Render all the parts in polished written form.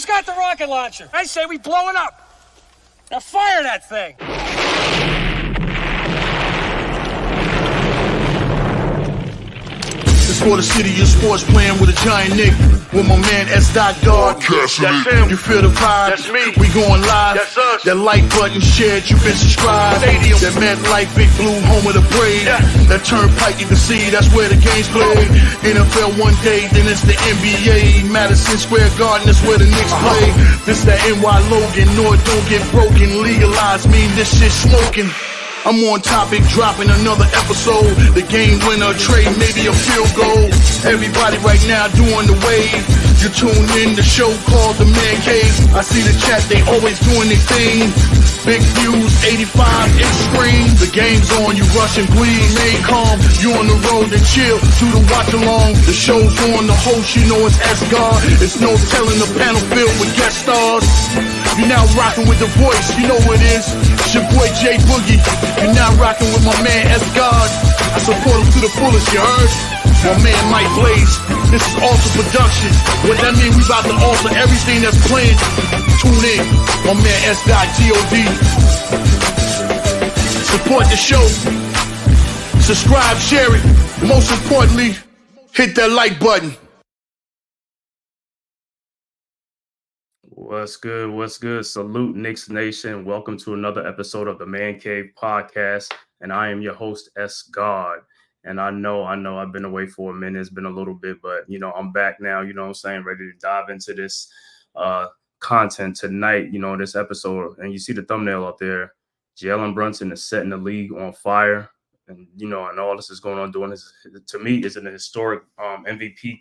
Who's got the rocket launcher? I say we blow it up. Now fire that thing. It's for the city of sports, playing with a giant Nick. With my man S. God. That's him. You feel the vibe? That's me. We going live. Yes, sir. That like button shared, you been subscribed. Stadium. That MetLife, Big Blue, home of the Braves. Yeah. That turnpike, you can see that's where the game's played. NFL one day, then it's the NBA. Madison Square Garden, that's where the Knicks play. This that NY Logan, no it don't get broken. Legalize, mean this shit smoking. I'm on topic, dropping another episode. The game winner, trade, maybe a field goal. Everybody right now doing the wave. You tune in, the show called The-Man-Cave. I see the chat, they always doing their thing. Big views, 85-inch screen. The game's on, you rush and bleed. Remain calm, you on the road and chill. Do the watch along. The show's on, the host, you know it's S-God. It's no telling the panel filled with guest stars. You're now rocking with the voice, you know who it is. It's your boy J Boogie. You're now rocking with my man S-God. I support him to the fullest, you heard? My man Mike Blaze. This is Alter Production. What that mean? We about to alter everything that's playing. Tune in. My man S.God. Support the show. Subscribe, share it. Most importantly, hit that like button. What's good? What's good? Salute Knicks Nation. Welcome to another episode of the Man Cave podcast. And I am your host, S-God. And I know I've been away for a minute. It's been a little bit, but I'm back now, you know what I'm saying, ready to dive into this content tonight, this episode. And you see the thumbnail up there. Jalen Brunson is setting the league on fire. And, and all this is going on doing this, to me, is an historic MVP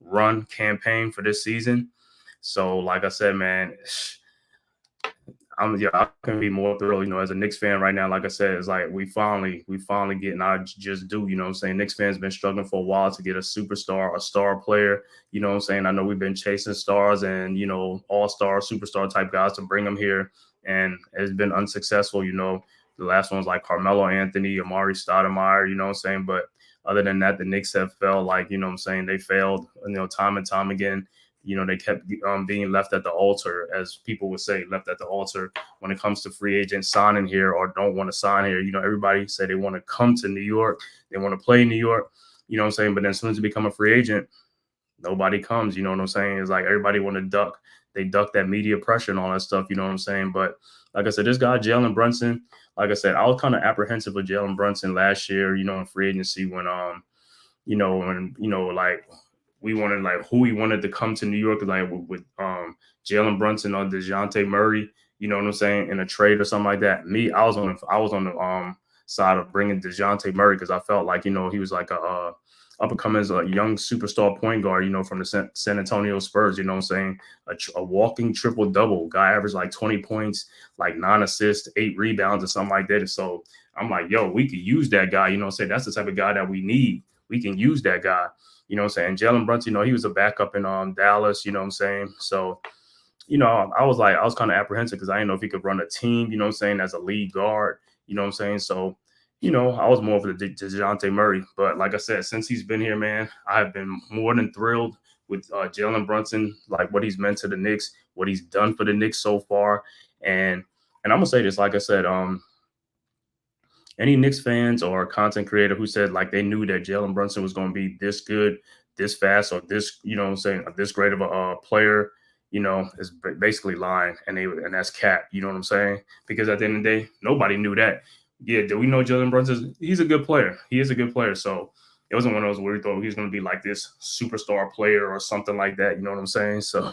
run campaign for this season. So, like I said, man, I can be more thrilled, as a Knicks fan right now. Like I said, it's like we finally getting our just due, you know what I'm saying? Knicks fans been struggling for a while to get a superstar, a star player, you know what I'm saying? I know we've been chasing stars and, all-star, superstar type guys to bring them here, and it's been unsuccessful, The last one's like Carmelo Anthony, Amari Stoudemire, you know what I'm saying? But other than that, the Knicks have felt like, they failed, time and time again. They kept being left at the altar, as people would say, left at the altar when it comes to free agents signing here or don't want to sign here. Everybody say they want to come to New York. They want to play in New York, you know what I'm saying? But then as soon as you become a free agent, nobody comes, you know what I'm saying? It's like everybody want to duck. They duck that media pressure and all that stuff, you know what I'm saying? But like I said, this guy, Jalen Brunson, like I said, I was kind of apprehensive of Jalen Brunson last year, in free agency when, we wanted who we wanted to come to New York, with Jalen Brunson or DeJounte Murray, you know what I'm saying, in a trade or something like that. I was on the side of bringing DeJounte Murray because I felt like, he was like a up-and-coming as a young superstar point guard, from the San Antonio Spurs, you know what I'm saying, a walking triple-double. Guy averaged like 20 points, like 9 assists, 8 rebounds or something like that. So I'm like, yo, we could use that guy, you know what I'm saying? That's the type of guy that we need. We can use that guy. You know what I'm saying? Jalen Brunson, he was a backup in Dallas, you know what I'm saying? So, I was kind of apprehensive because I didn't know if he could run a team, you know what I'm saying, as a lead guard, you know what I'm saying? So, I was more of the DeJounte Murray. But like I said, since he's been here, man, I've been more than thrilled with Jalen Brunson, like what he's meant to the Knicks, what he's done for the Knicks so far. And I'm going to say this, like I said, any Knicks fans or content creator who said like they knew that Jalen Brunson was going to be this good, this fast, or this, you know what I'm saying, this great of a player, is basically lying. And that's cap, you know what I'm saying? Because at the end of the day, nobody knew that. Yeah, do we know Jalen Brunson? He's a good player. He is a good player. So it wasn't one of those where we thought he was going to be like this superstar player or something like that. You know what I'm saying? So,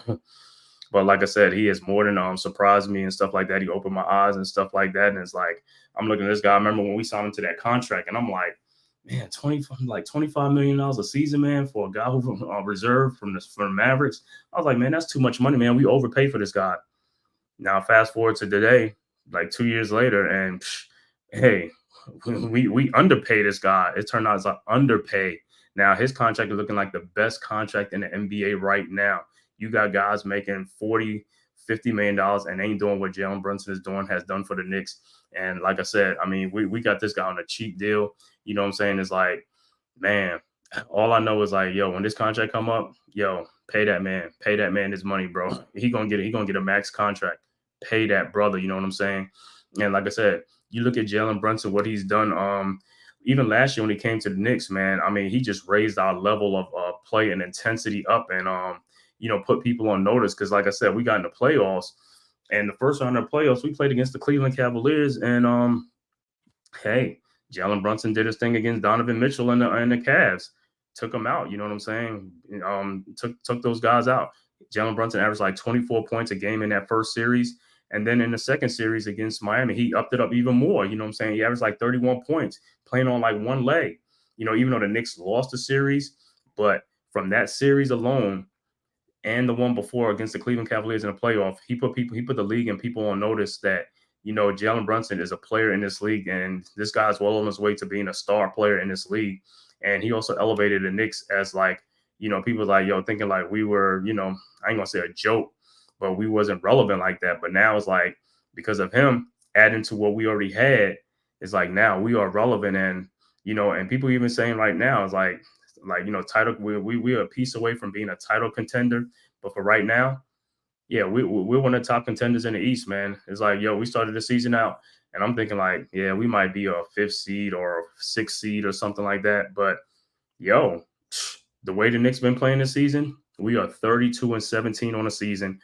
but like I said, he has more than surprised me and stuff like that. He opened my eyes and stuff like that. And it's like, I'm looking at this guy. I remember when we signed him to that contract, and I'm like, man, $25 million a season, man, for a guy who reserved from the Mavericks. I was like, man, that's too much money, man. We overpaid for this guy. Now, fast forward to today, like 2 years later, and hey, we underpay this guy. It turned out it's an underpay. Now, his contract is looking like the best contract in the NBA right now. You got guys making $40, $50 million and ain't doing what Jalen Brunson has done for the Knicks. And like I said, I mean, we got this guy on a cheap deal. You know what I'm saying? It's like, man, all I know is like, yo, when this contract come up, yo, Pay that man his money, bro. He gonna get a max contract. Pay that brother. You know what I'm saying? And like I said, you look at Jalen Brunson, what he's done. Even last year when he came to the Knicks, man, I mean, he just raised our level of play and intensity up, and put people on notice. Because like I said, we got in the playoffs, and the first round of the playoffs, we played against the Cleveland Cavaliers, and hey, Jalen Brunson did his thing against Donovan Mitchell and the Cavs, took them out. You know what I'm saying? Took those guys out. Jalen Brunson averaged like 24 points a game in that first series. And then in the second series against Miami, he upped it up even more. You know what I'm saying? He averaged like 31 points playing on like one leg. Even though the Knicks lost the series, but from that series alone and the one before against the Cleveland Cavaliers in the playoff, he put the league and people on notice that, Jalen Brunson is a player in this league, and this guy's well on his way to being a star player in this league. And he also elevated the Knicks as like, people like, thinking like we were, I ain't gonna say a joke, but we wasn't relevant like that. But now it's like, because of him adding to what we already had, it's like now we are relevant. And, and people even saying right now is like, title, we're a piece away from being a title contender. But for right now, yeah, we're one of the top contenders in the East, man. It's like, we started the season out, and I'm thinking like, yeah, we might be a 5th seed or a 6th seed or something like that. But the way the Knicks been playing this season, we are 32-17 on the season,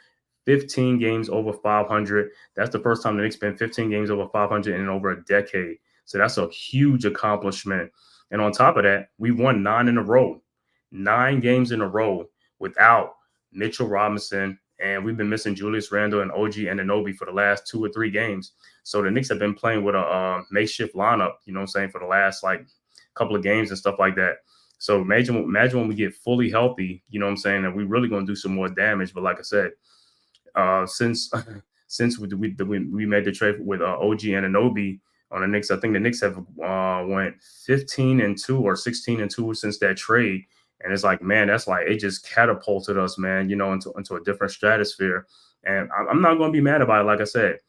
15 games over 500. That's the first time the Knicks been 15 games over 500 in over a decade. So that's a huge accomplishment. And on top of that, we won 9 games in a row without Mitchell Robinson. And we've been missing Julius Randle and OG Anunoby for the last 2 or 3 games. So the Knicks have been playing with a makeshift lineup, for the last like couple of games and stuff like that. So imagine when we get fully healthy, and we really going to do some more damage. But like I said, since we made the trade with OG Anunoby on the Knicks, I think the Knicks have went 15-2 or 16-2 since that trade. And it's like, man, that's like, it just catapulted us, man, into a different stratosphere. And I'm not going to be mad about it. Like I said,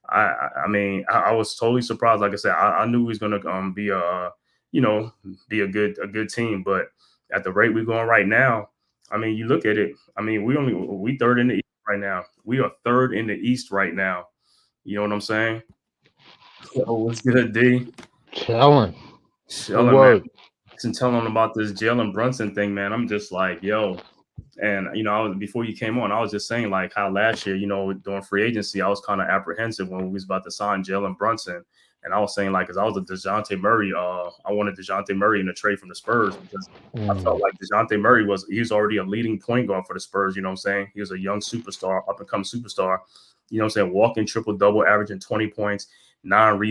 I mean, I was totally surprised. Like I said, I knew he was going to be a good team. But at the rate we're going right now, I mean, you look at it. I mean, we third in the East right now. We are third in the East right now. You know what I'm saying? Oh, what's good, D? Chilling, man. And telling about this Jalen Brunson thing, man. I'm just like, yo. And, before you came on, I was just saying like how last year, during free agency, I was kind of apprehensive when we was about to sign Jalen Brunson. And I was saying like, because I was a DeJounte Murray, I wanted DeJounte Murray in a trade from the Spurs because I felt like DeJounte Murray he was already a leading point guard for the Spurs. You know what I'm saying? He was a young superstar, up and coming superstar. You know what I'm saying? Walking triple double, averaging 20 points. 9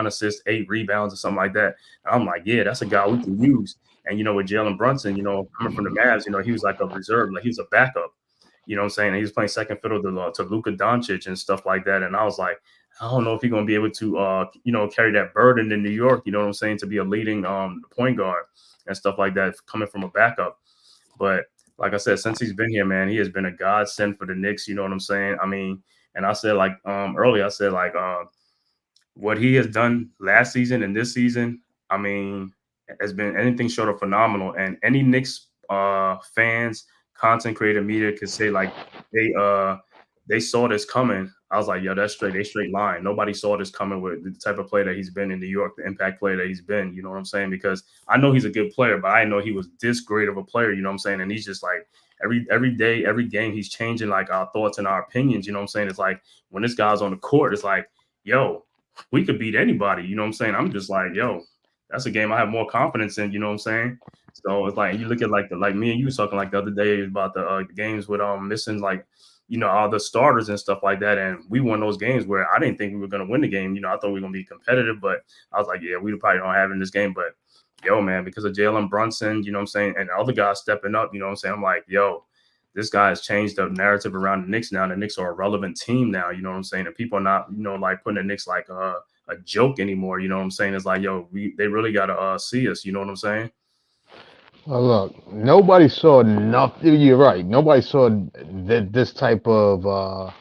assists, 8 rebounds or something like that. And I'm like, yeah, that's a guy we can use. And, with Jalen Brunson, coming from the Mavs, he was like a reserve, like he was a backup, you know what I'm saying? And he was playing second fiddle to Luka Doncic and stuff like that. And I was like, I don't know if he's going to be able to, carry that burden in New York, you know what I'm saying, to be a leading point guard and stuff like that coming from a backup. But like I said, since he's been here, man, he has been a godsend for the Knicks, you know what I'm saying? I mean, and I said like earlier, I said like, what he has done last season and this season, I mean, has been anything short of phenomenal. And any Knicks fans, content creator, media could say like they saw this coming. I was like, yo, that's straight line. Nobody saw this coming with the type of player that he's been in New York, the impact player that he's been. You know what I'm saying? Because I know he's a good player, but I know he was this great of a player. You know what I'm saying? And he's just like every day, every game, he's changing like our thoughts and our opinions. You know what I'm saying? It's like when this guy's on the court, it's like, yo, we could beat anybody, you know what I'm saying? I'm just like, yo, that's a game I have more confidence in, you know what I'm saying? So it's like you look at like me and you was talking like the other day about the games with missing like, all the starters and stuff like that. And we won those games where I didn't think we were gonna win the game. I thought we were gonna be competitive, but I was like, yeah, we probably don't have in this game. But yo, man, because of Jalen Brunson, you know what I'm saying, and other guys stepping up, you know what I'm saying? I'm like, yo, this guy has changed the narrative around the Knicks now. The Knicks are a relevant team now, you know what I'm saying? And people are not, like putting the Knicks like a joke anymore, you know what I'm saying? It's like, yo, they really got to see us, you know what I'm saying? Well, look, nobody saw nothing. You're right. Nobody saw this type of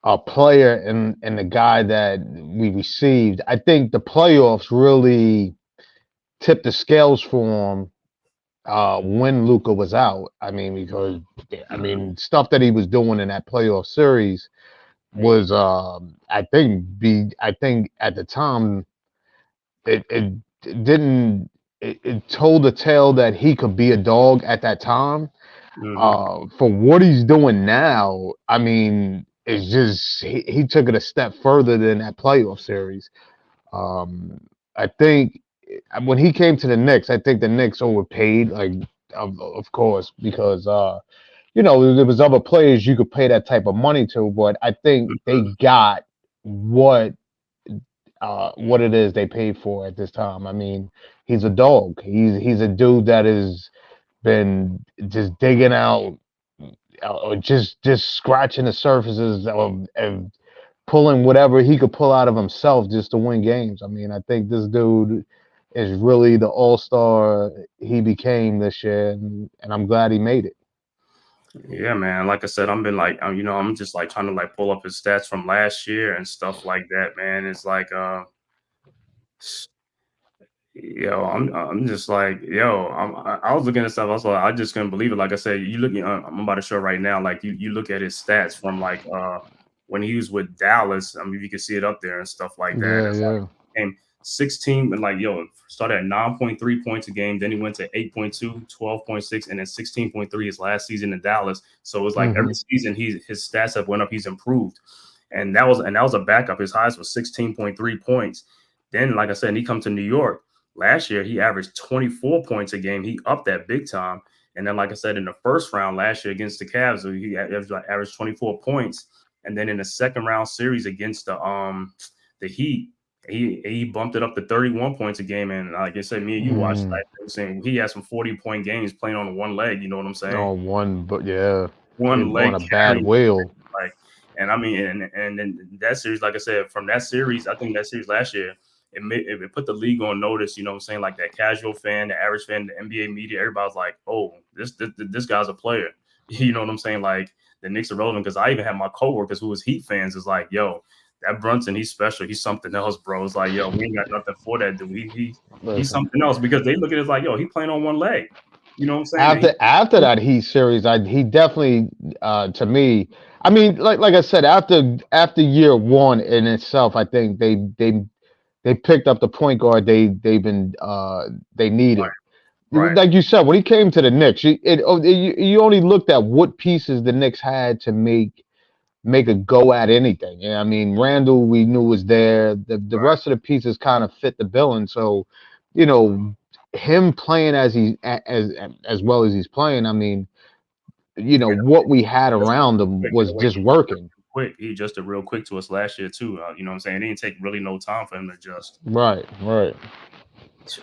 a player and the guy that we received. I think the playoffs really tipped the scales for him when Luca was out. I mean, because I Mhm. mean, stuff that he was doing in that playoff series was, I think at the time it didn't it told the tale that he could be a dog at that time. Mhm. For what he's doing now, I mean, it's just he took it a step further than that playoff series. Um, I think when he came to the Knicks, I think the Knicks overpaid, like of course, because there was other players you could pay that type of money to, but I think they Mhm. got what what it is they paid for at this time. I mean, he's a dog. He's a dude that has been just digging out or just scratching the surfaces of pulling whatever he could pull out of himself just to win games. I mean, I think this dude is really the all star he became this year, and I'm glad he made it. Yeah, man. Like I said, I've been like, I'm just like trying to like pull up his stats from last year and stuff like that, man. It's like, yo, I'm just like, yo, I was looking at stuff. I was like, I just couldn't believe it. Like I said, you looking, I'm about to show right now. Like you look at his stats from like when he was with Dallas. I mean, you can see it up there and stuff like that. Yeah, It's like yeah. came 16 and like yo started at 9.3 points a game, then he went to 8.2, 12.6, and then 16.3 his last season in Dallas. So it's like every Hmm. season his stats have went up, he's improved. And that was a backup. His highest was 16.3 points. Then, like I said, he come to New York. Last year, he averaged 24 points a game. He upped that big time. And then, like I said, in the first round last year against the Cavs, he averaged 24 points. And then in the second round series against the Heat, he bumped it up to 31 points a game. And like I said, me and you watched Mm. that. Saying he had some 40-point games playing on one leg. You know what I'm saying? Oh, one, but yeah, One on leg a bad carrying wheel. like, and I mean, and then that series, like I said, from that series, I think that series last year, it put the league on notice. You know what I'm saying? Like that casual fan, the average fan, the NBA media, everybody's like, oh, this guy's a player. You know what I'm saying? Like the Knicks are relevant because I even had my coworkers who was Heat fans is like, yo, that Brunson, he's special. He's something else, bro. It's like, yo, we ain't got nothing for that dude. He's Listen, something else because they look at it as like, yo, he playing on one leg. You know what I'm saying? And after that Heat series, he definitely to me. I mean, like I said, after year one in itself, I think they picked up the point guard they needed. right, Like you said, when he came to the Knicks, you only looked at what pieces the Knicks had to make a go at anything. Yeah, I mean, Randall we knew was there. The right. rest of the pieces kind of fit the bill, and so, you know, him playing as well as he's playing. I mean, what we had Adjusted around real him quick. was The way just he adjusted working. real quick, he adjusted real quick to us last year too. You know what I'm saying? It didn't take really no time for him to adjust. Right, right.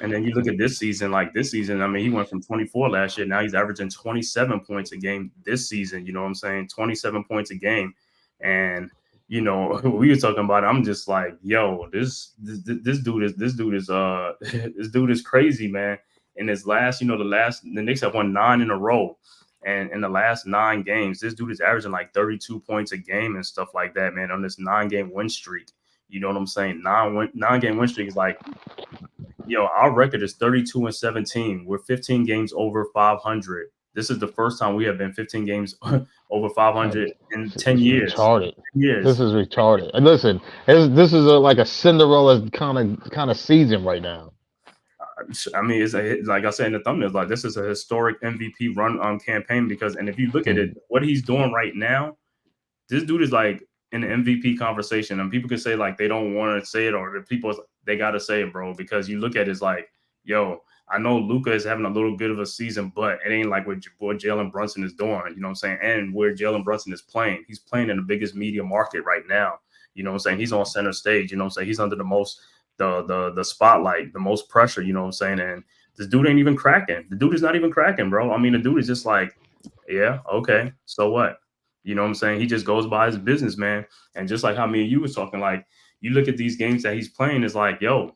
And then you look at this season, like this season, I mean, he went from 24 last year. Now he's averaging 27 points a game this season. You know what I'm saying? 27 points a game. And, we were talking about it. I'm just like, yo, this dude is this dude is crazy, man. In his last, the Knicks have won 9 in a row. And in the last 9 games, this dude is averaging like 32 points a game and stuff like that, man, on this 9-game win streak. You know what I'm saying? 9-game win streak is like, yo, our record is 32 and 17. We're 15 games over 500. This is the first time we have been 15 games over Uh, 500 in 10 it's years. retarded. 10 This years. is retarded. And listen, this is like a Cinderella kind of season right now. I mean, like I said in the thumbnail, like this is a historic MVP run campaign because, and if you look at it, Mm. what he's doing right now, this dude is like in the MVP conversation, and people can say like they don't want to say it, or the people they got to say it, bro, because you look at it, it's like, yo, I know Luca is having a little bit of a season, but it ain't like what Jalen Brunson is doing. You know what I'm saying? And where Jalen Brunson is playing, he's playing in the biggest media market right now. You know what I'm saying? He's on center stage. You know what I'm saying? He's under the most the spotlight, the most pressure. You know what I'm saying? And this dude ain't even cracking. The dude is not even cracking, bro. I mean, the dude is just like, yeah, okay, so what? You know what I'm saying? He just goes by his business, man. And just like how me and you was talking, like you look at these games that he's playing, it's like, yo,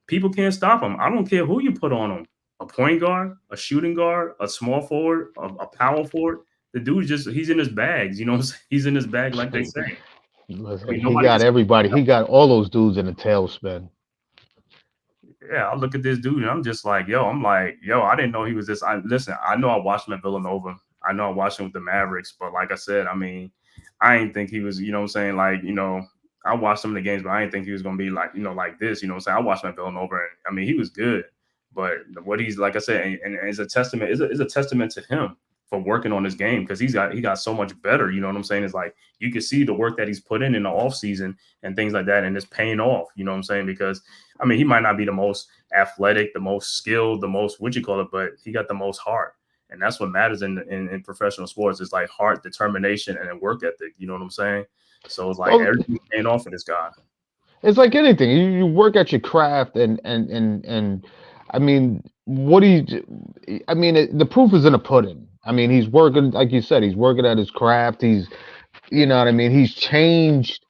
people can't stop him. I don't care who you put on him. A point guard, a shooting guard, a small forward, a power forward. The dude he's in his bags, you know what I'm saying? He's in his bag, like they say. I Listen, mean, he nobody can got say everybody. He got all those dudes in a tailspin. yeah, I look at this dude and I'm just like, yo, I didn't know he was this. Listen, I know I watched him at Villanova. I know I watched him with the Mavericks, but like I said, I mean, I didn't think he was, you know what I'm saying? Like, I watched some of the games, but I didn't think he was gonna be like, like this, you know what I'm saying? I watched him at Villanova and I mean he was good. But what he's like I said, and it's a testament, is a testament to him for working on his game because he got so much better. You know what I'm saying? It's like you can see the work that he's put in the off season and things like that, and it's paying off. You know what I'm saying? Because I mean, he might not be the most athletic, the most skilled, the most what you call it, but he got the most heart. And that's what matters in professional sports is like heart, determination, and work ethic. You know what I'm saying? So it's like Well, everything's paying off for this guy. it's like anything. You work at your craft, and I mean, what do you? I mean, the proof is in the pudding. I mean, he's working, like you said, he's working at his craft. He's, you know what I mean. He's changed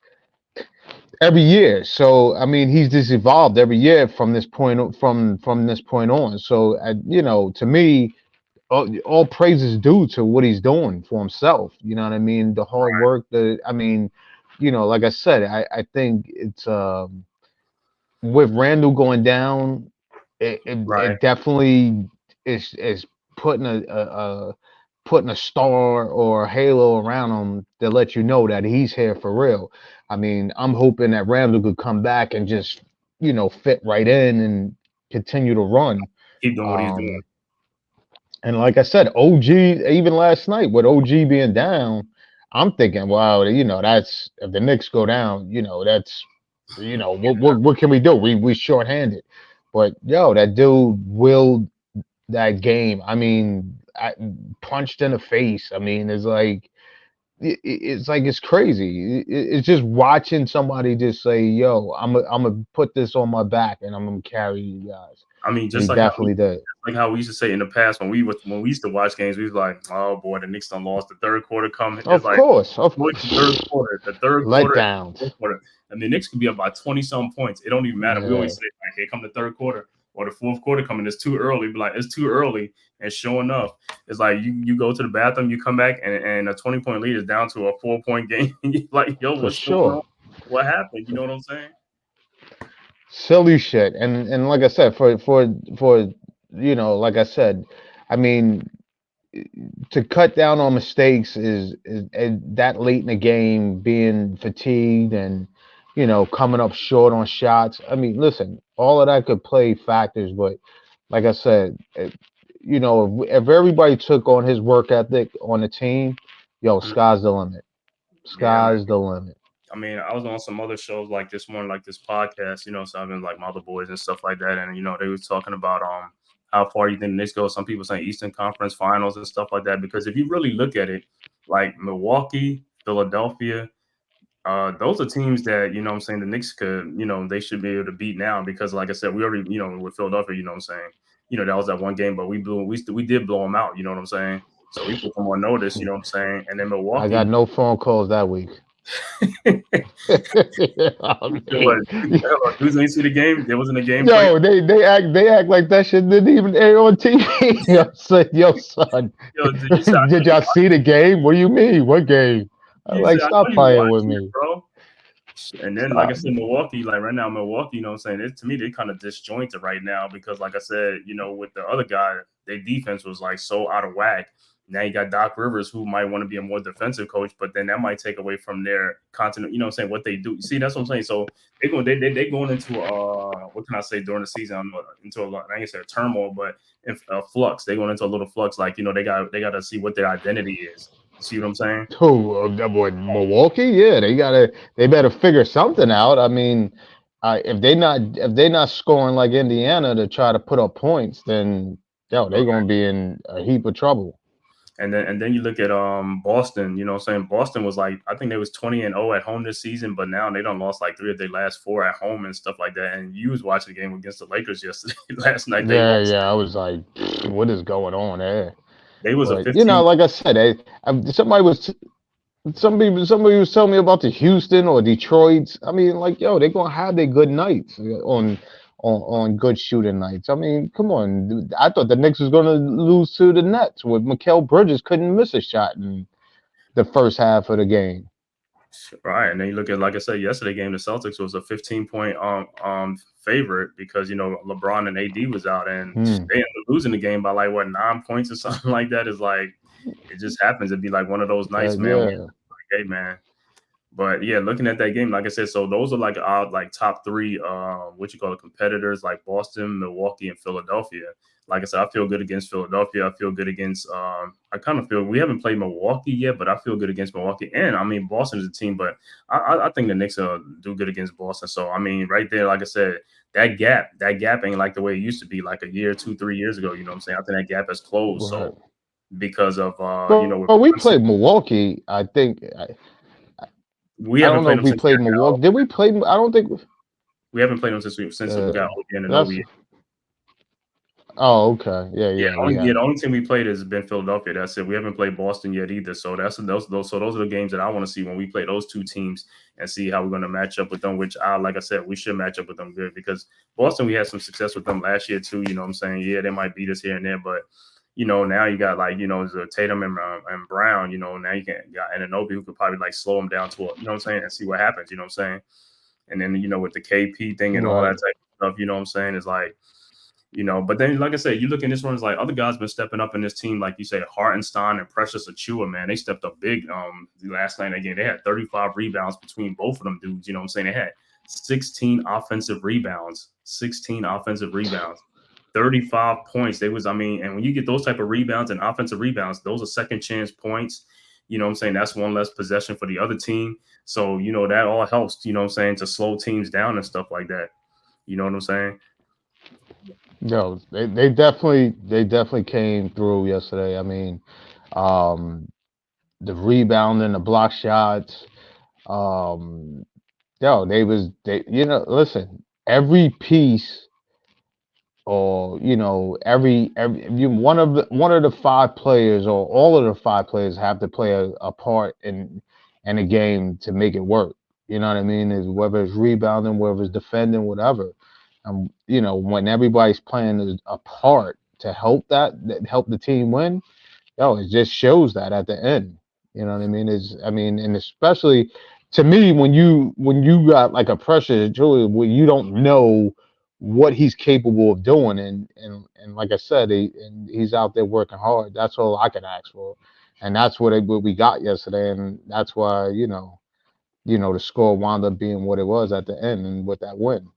every year. So I mean, he's just evolved every year from this point from this point on. So to me, all praise is due to what he's doing for himself. You know what I mean? The hard work. I mean, like I said, I think it's with Randall going down, Right. it definitely is putting a putting a star or a halo around him to let you know that he's here for real. I mean, I'm hoping that Randall could come back and just fit right in and continue to run. Keep doing what he's doing. Um, and like I said, OG, even last night with OG being down, I'm thinking, wow, that's if the Knicks go down, that's what can we do? We shorthanded. But yo, that dude willed that game. I mean, punched in the face. I mean, it's like it's crazy. It's just watching somebody just say, "Yo, I'm gonna put this on my back and I'm gonna carry you guys." I mean, And he just definitely did. like how we used to say in the past when we used to watch games, we was like, oh boy, the Knicks done lost. The third quarter coming. It's Of like course, of boy, the third quarter, and the letdowns. fourth quarter. I mean, the Knicks could be up by 20 some points. It don't even matter. We Yeah, always say like, here come the third quarter or the fourth quarter coming. It's too early. But like it's too early. And sure enough, it's like you go to the bathroom, you come back, and a 20 point lead is down to a 4 point game. Like, yo, for what's going on? sure. What happened? You know what I'm saying? Silly shit. And like I said, for like I said, I mean, to cut down on mistakes is that late in the game, being fatigued and coming up short on shots. I mean, listen, all of that could play factors, but like I said, if everybody took on his work ethic on the team, yo, Mhm. sky's the limit. Yeah, man. Sky's the limit. I mean, I was on some other shows like this morning, like this podcast, so I've been like my other boys and stuff like that, and they was talking about how far you think the Knicks go. Some people saying Eastern Conference Finals and stuff like that. Because if you really look at it, like Milwaukee, Philadelphia, those are teams that what I'm saying the Knicks could, they should be able to beat now because, like I said, we already, with Philadelphia, what I'm saying, that was that one game, but we did blow them out, you know what I'm saying. So we put them on notice, you know what I'm saying, and then I got Milwaukee. no phone calls that week. I What? mean, Dudes ain't see the game. There wasn't a game played. yo, they act like that shit didn't even air on TV. I said, yo, son, Yo, dude, you said I know did you y'all watch. see the game? What do you mean? What game? I'm You like, said I stop know you playing with watching it, me. bro. And then, like I Stop. said, Milwaukee, like right now, Milwaukee, you know what I'm saying? To me, they kind of disjointed right now because, like I said, with the other guy, their defense was like so out of whack. Now you got Doc Rivers, who might want to be a more defensive coach, but then that might take away from their continent, what I'm saying, what they do. See, that's what I'm saying. So they going into what can I say during the season? Into a lot, I ain't say a turmoil, but if a flux. They going into a little flux, like they got to see what their identity is. See what I'm saying? Who? What? Milwaukee? Yeah, they better figure something out. I mean, if they not scoring like Indiana to try to put up points, then yo, they gonna be in a heap of trouble. And then you look at Boston, what I'm saying? Boston was like, I think they was 20-0 at home this season, but now they done lost like 3 of their last 4 at home and stuff like that. And you was watching the game against the Lakers yesterday. Last night they Yeah, lost. yeah. I was like, what is going on there? They was a But 15. like I said, somebody was telling me about the Houston or Detroit. I mean, like, yo, they're gonna have their good nights on good shooting nights. I mean, come on. Dude, I thought the Knicks was gonna lose to the Nets with Mikal Bridges couldn't miss a shot in the first half of the game. Right, and then you look at, like I said, yesterday game, the Celtics was a 15-point favorite because LeBron and AD was out, and Hmm. they ended up losing the game by like what 9 points or something like that. Is like it just happens to be like one of those nights, man. Where Yeah. like, hey, man. But yeah, looking at that game, like I said, so those are like our like top three, what you call it, competitors like Boston, Milwaukee, and Philadelphia. Like I said, I feel good against Philadelphia. I feel good against. I kind of feel we haven't played Milwaukee yet, but I feel good against Milwaukee. And I mean, Boston is a team, but I think the Knicks do good against Boston. So I mean, right there, like I said, that gap ain't like the way it used to be, like a year, 2, 3 years ago. You know what I'm saying? I think that gap has closed. Right. So because of with But we Brunson, played Milwaukee. I think we I haven't don't know played if them we since we played got. Milwauk. Did we play? I don't think. We haven't played them since we got OG and That's. Obi. Oh, okay. Yeah, Yeah, yeah, we the have. only team we played has been Philadelphia. That's it. We haven't played Boston yet either. So those are the games that I want to see when we play those two teams and see how we're going to match up with them. Which like I said, we should match up with them good because Boston, we had some success with them last year too. You know what I'm saying? Yeah, they might beat us here and there, but now you got like the Tatum and Brown. Now you got Anunoby who could probably like slow them down to what I'm saying, and see what happens. You know what I'm saying? And then with the KP thing and all that Right. type of stuff. You know what I'm saying? It's like. But then, like I said, you look in this one, it's like other guys been stepping up in this team, like you say, Hartenstein and Precious Achua, man, they stepped up big. Last night again, they had 35 rebounds between both of them dudes. You know what I'm saying? They had 16 offensive rebounds, 35 points. And when you get those type of rebounds and offensive rebounds, those are second chance points. You know what I'm saying? That's one less possession for the other team. So, that all helps, what I'm saying, to slow teams down and stuff like that. You know what I'm saying? No, they definitely came through yesterday. I mean, um, the rebound and the block shots. Um, listen, every piece or every one of the five players or all of the five players have to play a part in a game to make it work. You know what I mean? Is whether it's rebounding, whether it's defending, whatever. When everybody's playing a part to that help the team win, it just shows that at the end. You know what I mean? And especially to me, when you got like a pressure, Julie, where you don't know what he's capable of doing, and like I said, he's out there working hard. That's all I can ask for, and that's what we got yesterday, and that's why the score wound up being what it was at the end, and with that win.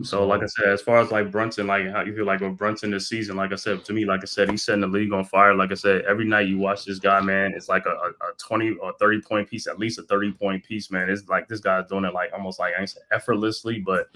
So, like I So said, as far as like Brunson, like how you feel like with Brunson this season, like I said, to me, like I said, he's setting the league on fire. Like I said, every night you watch this guy, man, it's like a 20 or 30-point piece, at least a 30-point piece, man. It's like this guy's doing it like almost like I ain't say effortlessly, but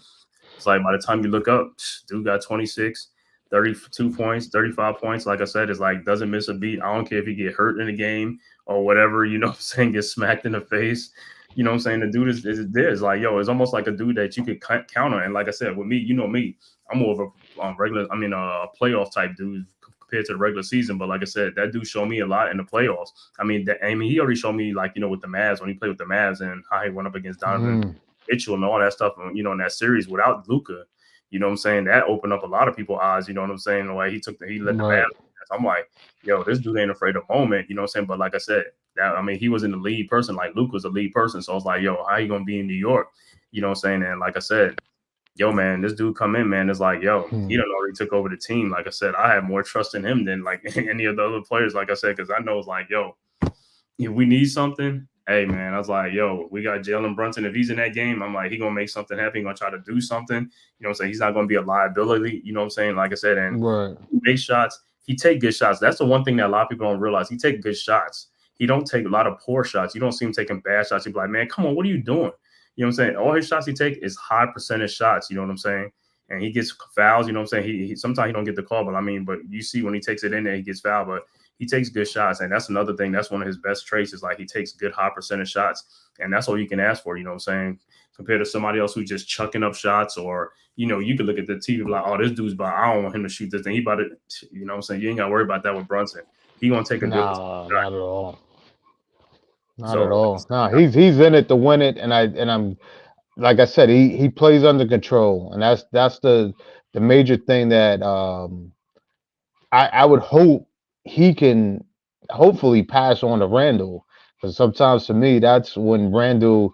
it's like by the time you look up, dude got 26, 32 points, 35 points. Like I said, it's like doesn't miss a beat. I don't care if he get hurt in the game or whatever, what I'm saying, get smacked in the face. You know what I'm saying? The dude is there. It's like, it's almost like a dude that you could count on. And like I said, with me, me, I'm more of a a playoff type dude compared to the regular season. But like I said, that dude showed me a lot in the playoffs. He already showed me like, with the Mavs, when he played with the Mavs and how he went up against Donovan mm, Mitchell and all that stuff, in that series without Luka. You know what I'm saying? That opened up a lot of people's eyes. You know what I'm saying? The way he let the Mavs. right, I'm like, this dude ain't afraid of moment. You know what I'm saying? But like I said, he was in the lead person. Like Luke was a lead person. So I was like, how you gonna be in New York? You know what I'm saying? And like I said, man, this dude come in, man. It's like, he mm, done already took over the team. Like I said, I have more trust in him than like any of the other players. Like I said, because I know it's like, if we need something, hey man, I was like, we got Jalen Brunson. If he's in that game, I'm like, he gonna make something happen. He gonna try to do something. You know what I'm saying? He's not gonna be a liability. You know what I'm saying? Like I said, and right, he makes shots. He take good shots. That's the one thing that a lot of people don't realize. He take good shots. He don't take a lot of poor shots. You don't see him taking bad shots. You be like, man, come on, what are you doing? You know what I'm saying? All his shots he take is high percentage shots. You know what I'm saying? And he gets fouls. You know what I'm saying? He sometimes he don't get the call, but you see when he takes it in there, he gets fouled. But he takes good shots, and that's another thing. That's one of his best traits is like he takes good high percentage shots, and that's all you can ask for. You know what I'm saying? Compared to somebody else who's just chucking up shots, or you could look at the TV like, oh, this dude's about. I don't want him to shoot this thing. He about to, you know what I'm saying? You ain't got to worry about that with Brunson. He gonna take a good nah, shot. not at all. Not at So all. No, he's in it to win it, and I'm like I said, he plays under control, and that's the major thing that I would hope he can hopefully pass on to Randall, Because sometimes to me, that's when Randall,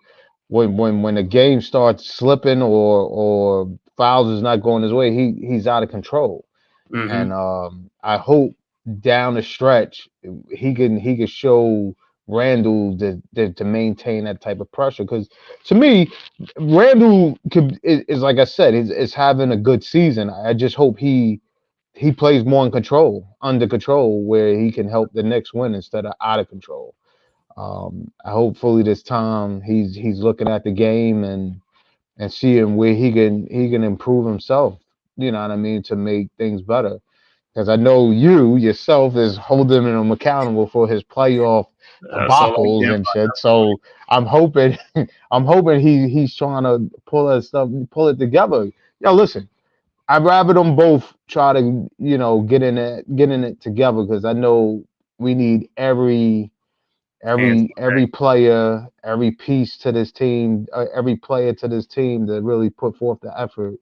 when the game starts slipping or fouls is not going his way, he's out of control. And Mm-hmm. I hope down the stretch he can show Randall to maintain that type of pressure. Because to me, Randall is like I said, is having a good season. I just hope he plays more in control, under control, where he can help the Knicks win instead of out of control. Hopefully this time he's looking at the game and seeing where he can improve himself. You know what I mean, to make things better. Because I know you yourself is holding him accountable for his playoff That's all I debacles care and about at shit. that point. So I'm hoping I'm hoping he's trying to pull it together. Yo, listen, I'd rather them both try to, getting it together because I know we need Hands on every player, every piece to this team, every player to this team to really put forth the effort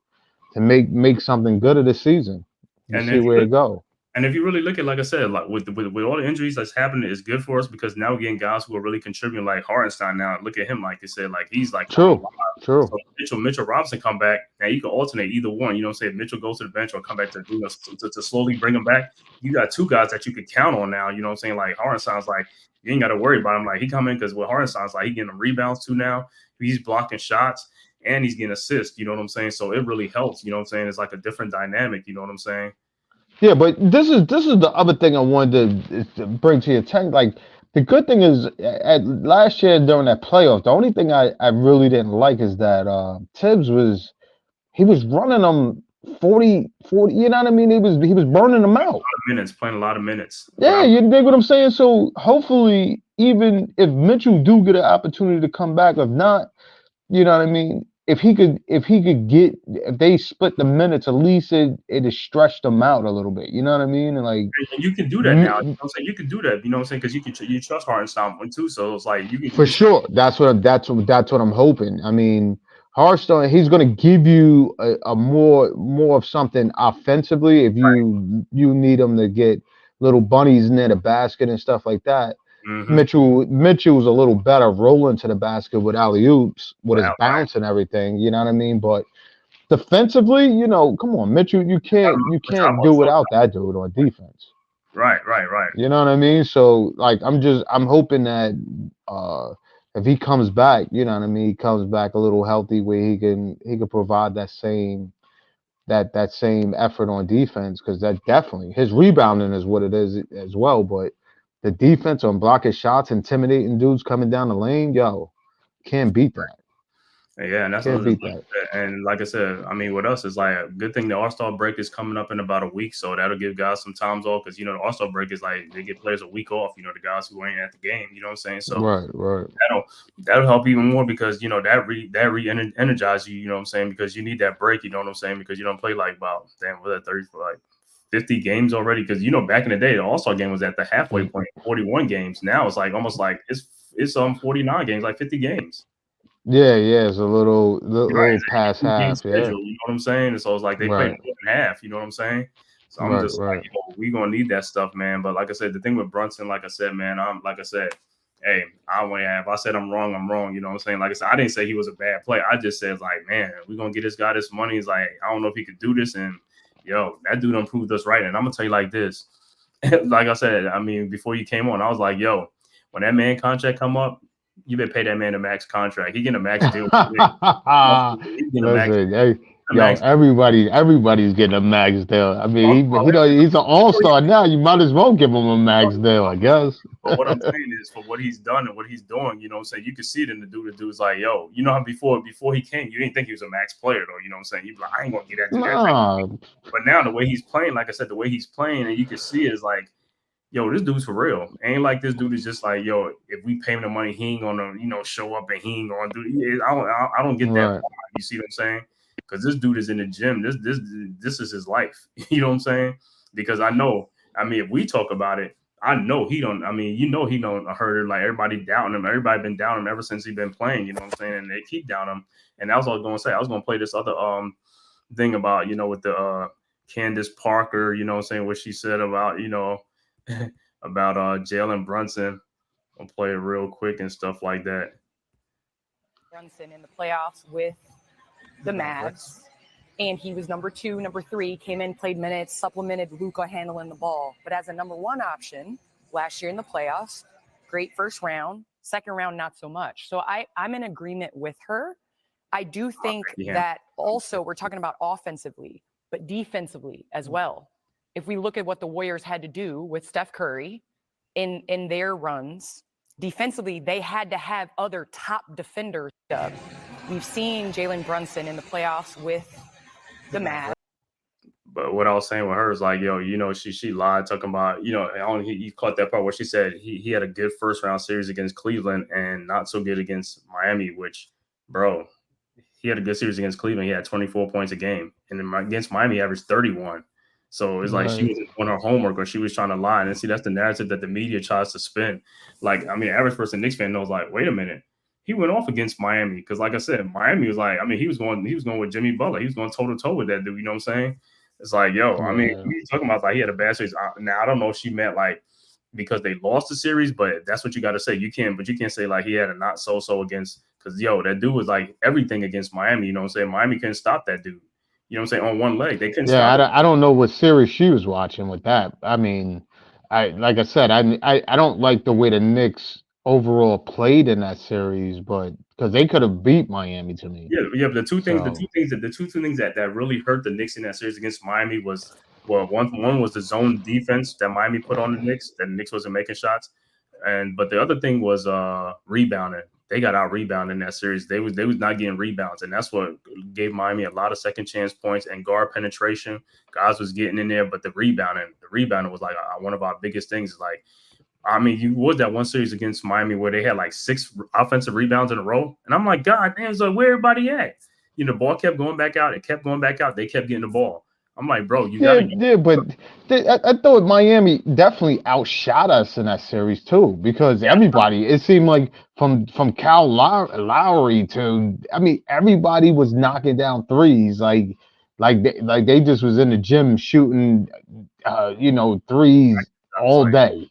to make something good of this season. To And see if you where look, it go. and if you really look at, like I said, like with all the injuries that's happening, it's good for us because now we're getting guys who are really contributing, like Hartenstein. Now look at him, like they said, like he's like coming True, alive. true. So Mitchell Robinson come back. Now you can alternate either one. You know, say if Mitchell goes to the bench or come back to to slowly bring him back. You got two guys that you could count on now. You know what I'm saying? Like Hartenstein's like you ain't got to worry about him. Like he come in because with Hartenstein's like he getting them rebounds too now. He's blocking shots and he's getting assists. You know what I'm saying? So it really helps. You know what I'm saying? It's like a different dynamic. You know what I'm saying? Yeah, but this is the other thing I wanted to bring to your attention. Like the good thing is, at last year during that playoff, the only thing I really didn't like is that Tibbs he was running them 40. You know what I mean? He was burning them out. Minutes, playing a lot of minutes. But Yeah, you dig what I'm saying? So hopefully, even if Mitchell do get an opportunity to come back, if not, you know what I mean? If they split the minutes, at least it has stretched them out a little bit. You know what I mean? And like and you can do that now. You know what I'm saying? You can do that. You know what I'm saying? Because you trust Hartenstein one too. So it's like you for can sure, that's what I'm hoping. I mean, Hearthstone, he's going to give you a more of something offensively if you need him to get little bunnies near the basket and stuff like that. mm-hmm. Mitchell's a little better rolling to the basket with alley oops with his Wow, bounce and everything. You know what I mean? But defensively, come on, Mitchell, you right. can't you I'm can't do also without that dude on defense. right. You know what I mean? So like I'm hoping that uh if he comes back, you know what I mean, he comes back a little healthy where he can provide that same effort on defense because that definitely his rebounding is what it is as well, but the defense on blocking shots, intimidating dudes coming down the lane, yo, can't beat that. Yeah, and that's Can't beat that. and like I said, I mean, with us, it's like a good thing the All Star break is coming up in about a week, so that'll give guys some times off because the All Star break is like they get players a week off. The guys who ain't at the game. You know what I'm saying? So Right, right. that'll help even more because that re energize you. You know what I'm saying? Because you need that break. You know what I'm saying? Because you don't play like about damn was that 30 for like 50 games already. Because back in the day, the All Star game was at the halfway Mm. point, 41 games. Now it's like almost like it's 49 games, like 50 games. Yeah, yeah, it's a little Right, little it's an past 18-game half, yeah. schedule, you know what I'm saying? And so it's like they play Right, more than half, you know what I'm saying? So I'm right, just like, right. we gonna need that stuff, man. But like I said, the thing with Brunson, like I said, man, hey, I won't have. I said I'm wrong, I'm wrong. You know what I'm saying? Like I said, I didn't say he was a bad player. I just said like, man, we're gonna get this guy this money. He's like, I don't know if he could do this, and that dude done proved us right. And I'm gonna tell you like this, like I said, I mean, before you came on, I was like, when that man contract come up, you better pay that man a max contract. He getting a max deal. He's getting a max. Listen, hey, A yo, max. everybody's getting a max deal. I mean, he's an all-star now. You might as well give him a max deal, I guess. But what I'm saying is for what he's done and what he's doing, you know what I'm saying? You can see it in the dude. The dude's like, you know how before he came, you didn't think he was a max player though, you know what I'm saying? You be like, I ain't gonna get that dude that type. Nah, But now the way he's playing, like I said, the way he's playing, and you can see it is like, this dude's for real. Ain't like this dude is just like, if we pay him the money, he ain't gonna, show up and he ain't gonna do it. I don't get that right. vibe. You see what I'm saying? Because this dude is in the gym. This is his life. You know what I'm saying? Because I know, I mean, if we talk about it, I know he don't. I mean, he don't hurt it. Like everybody doubting him. Everybody been down him ever since he been playing. You know what I'm saying? And they keep down him. And that's what I was gonna say. I was gonna play this other thing about with the Candace Parker. You know what I'm saying? What she said about about Jalen Brunson I'll play it real quick and stuff like that. Brunson in the playoffs with the Mavs, and he was number 2, number 3, came in, played minutes, supplemented Luka handling the ball. But as a number 1 option last year in the playoffs, great first round, second round, not so much. So I'm in agreement with her. I do think that also we're talking about offensively, but defensively as well. If we look at what the Warriors had to do with Steph Curry in their runs, defensively, they had to have other top defenders. We've seen Jalen Brunson in the playoffs with the Mavs. But what I was saying with her is like, yo, you know, she lied talking about, you know, you caught that part where she said he had a good first round series against Cleveland and not so good against Miami, which, bro, he had a good series against Cleveland. He had 24 points a game. And then against Miami, he averaged 31. So it's like she was on her homework or she was trying to lie. And see, that's the narrative that the media tries to spin. Like, I mean, average person Knicks fan knows, like, wait a minute. He went off against Miami because, like I said, Miami was like, I mean, he was going with Jimmy Butler. He was going toe to toe with that dude. You know what I'm saying? It's like, yo, I mean, we talking about like he had a bad series. Now I don't know if she meant like because they lost the series, but that's what you got to say. You can't say like he had a not so against because that dude was like everything against Miami. You know what I'm saying? Miami couldn't stop that dude. You know what I'm saying? On one leg, they couldn't. Yeah, I don't know what series she was watching with that. I mean, like I said, I don't like the way the Knicks overall played in that series, but because they could have beat Miami to me. Yeah. But the two things that really hurt the Knicks in that series against Miami was one was the zone defense that Miami put on the Knicks. That the Knicks wasn't making shots, but the other thing was rebounding. They got out rebounded in that series. They was not getting rebounds, and that's what gave Miami a lot of second chance points and guard penetration. Guys was getting in there, but the rebounding was like one of our biggest things. Like, I mean, you was that one series against Miami where they had like 6 offensive rebounds in a row, and I'm like, God damn, so where everybody at? You know, the ball kept going back out. It kept going back out. They kept getting the ball. I'm like, bro, you got to. Yeah, but I thought Miami definitely outshot us in that series too, because everybody, it seemed like from Kyle Lowry to, I mean, everybody was knocking down threes, like they just was in the gym shooting, threes all day.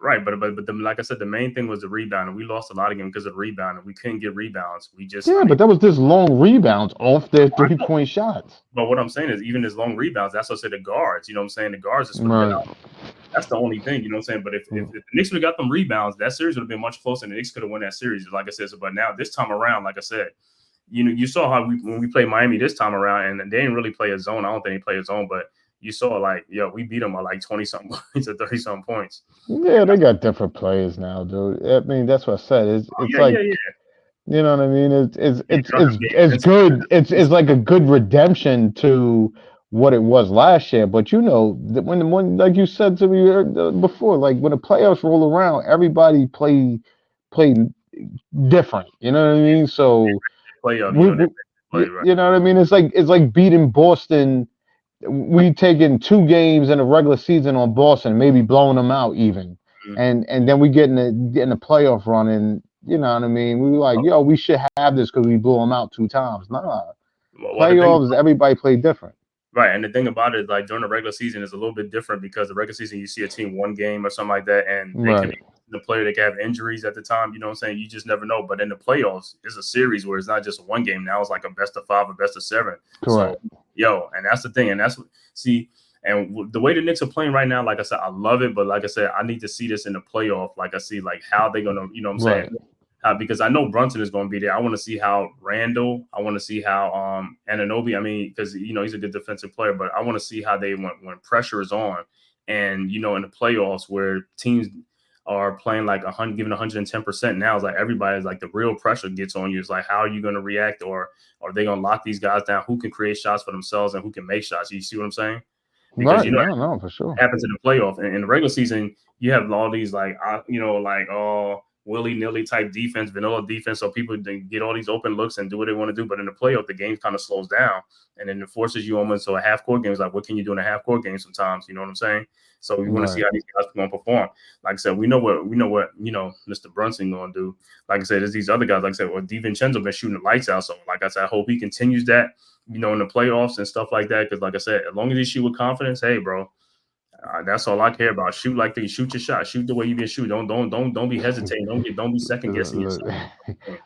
Right, but like I said, the main thing was the rebound, and we lost a lot of games because of the rebound, and we couldn't get rebounds. But that was just long rebounds off their 3-point shots. But what I'm saying is, even as long rebounds, that's what I said. The guards, you know what I'm saying? The guards is out. That's the only thing, you know what I'm saying? But if the Knicks would have got them rebounds, that series would have been much closer, and the Knicks could have won that series, like I said. So, but now this time around, like I said, you saw how when we played Miami this time around, and they didn't really play a zone. I don't think they played a zone, but you saw like, we beat them by like 20-something points or 30-something points. Yeah, they got different players now, dude. I mean, that's what I said. It's you know what I mean? It's good. It's like a good redemption to what it was last year. But when like you said to me before, like when the playoffs roll around, everybody play different. You know what I mean? So you know what I mean? It's like beating Boston. We taking 2 games in a regular season on Boston, maybe blowing them out even, and then we getting the playoff run, and you know what I mean. We were like, we should have this because we blew them out 2 times. Nah, playoffs, everybody play different. Right, and the thing about it is, like during the regular season, is a little bit different because the regular season you see a team 1 game or something like that, and they can be the player they can have injuries at the time. You know what I'm saying? You just never know. But in the playoffs, it's a series where it's not just 1 game. Now it's like a best of 5 or best of 7. Correct. So, and that's the thing, and that's what and the way the Knicks are playing right now, like I said, I love it. But like I said, I need to see this in the playoff. Like I see, like how they're gonna, you know what I'm saying? Because I know Brunson is going to be there. I want to see how Randall. I want to see how Anunoby. I mean, because he's a good defensive player, but I want to see how they when pressure is on, and in the playoffs where teams are playing like giving 110% now. It's like everybody's like the real pressure gets on you. It's like how are you going to react, or are they going to lock these guys down? Who can create shots for themselves and who can make shots? You see what I'm saying? Because no, for sure. Happens in the playoff. And in the regular season, you have all these willy-nilly type defense, vanilla defense, so people get all these open looks and do what they want to do. But in the playoff, the game kind of slows down, and then it forces you almost to a half-court game. It's like, what can you do in a half-court game sometimes? You know what I'm saying? So we want to see how these guys are going to perform. Like I said, we know what Mr. Brunson going to do. Like I said, there's these other guys. Like I said, DiVincenzo been shooting the lights out. So like I said, I hope he continues that, in the playoffs and stuff like that. Because like I said, as long as he shoot with confidence, hey, bro, That's all I care about. Shoot like you shoot your shot. Shoot the way you been shooting. Don't be hesitating. Don't be second guessing yourself.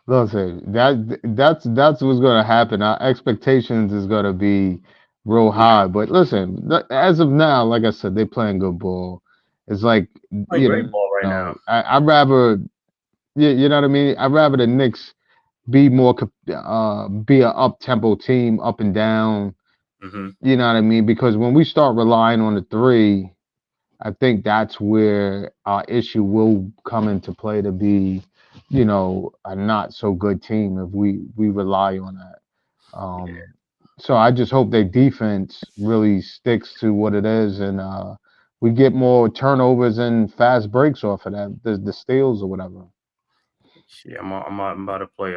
Listen, that's what's gonna happen. Our expectations is gonna be real high. But listen, as of now, like I said, they playing good ball. It's like Play great ball right now. I'd rather, you know what I mean. I'd rather the Knicks be more be an up tempo team, up and down. Mm-hmm. You know what I mean? Because when we start relying on the three, I think that's where our issue will come into play to be, a not so good team if we rely on that. So I just hope their defense really sticks to what it is, and we get more turnovers and fast breaks off of that, the steals or whatever. Yeah, I'm about to play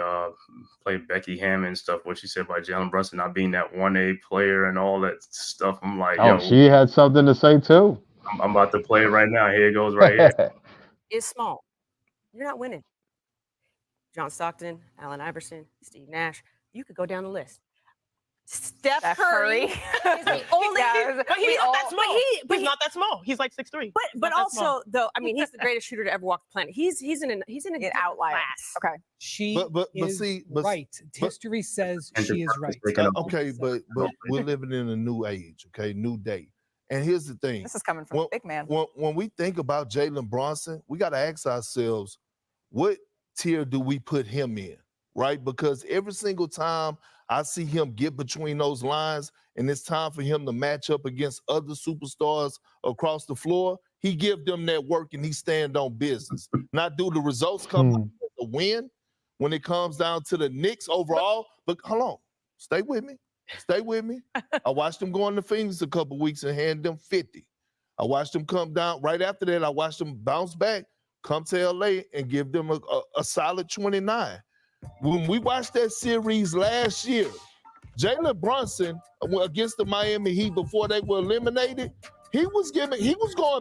Becky Hammond and stuff. What she said about Jalen Brunson not being that 1A player and all that stuff. I'm like, oh, she had something to say too. I'm about to play it right now. Here it goes right here. Is small. You're not winning. John Stockton, Allen Iverson, Steve Nash. You could go down the list. Steph Curry is the only. But he's not that small. He's not that small. He's like 6'3". But also though, I mean, he's the greatest shooter to ever walk the planet. He's in an outlier class. Okay. She is right. History says she is right. Okay, but we're living in a new age. Okay, new day. And here's the thing. This is coming from a big man. When we think about Jalen Brunson, we got to ask ourselves, what tier do we put him in, right? Because every single time I see him get between those lines and it's time for him to match up against other superstars across the floor, he give them that work and he stand on business. Now, do the results come out the win when it comes down to the Knicks overall? But hold on. Stay with me. Stay with me. I watched them go in the Phoenix a couple weeks and hand them 50. I watched them come down. Right after that, I watched them bounce back, come to LA and give them a solid 29. When we watched that series last year, Jalen Brunson against the Miami Heat before they were eliminated, he was going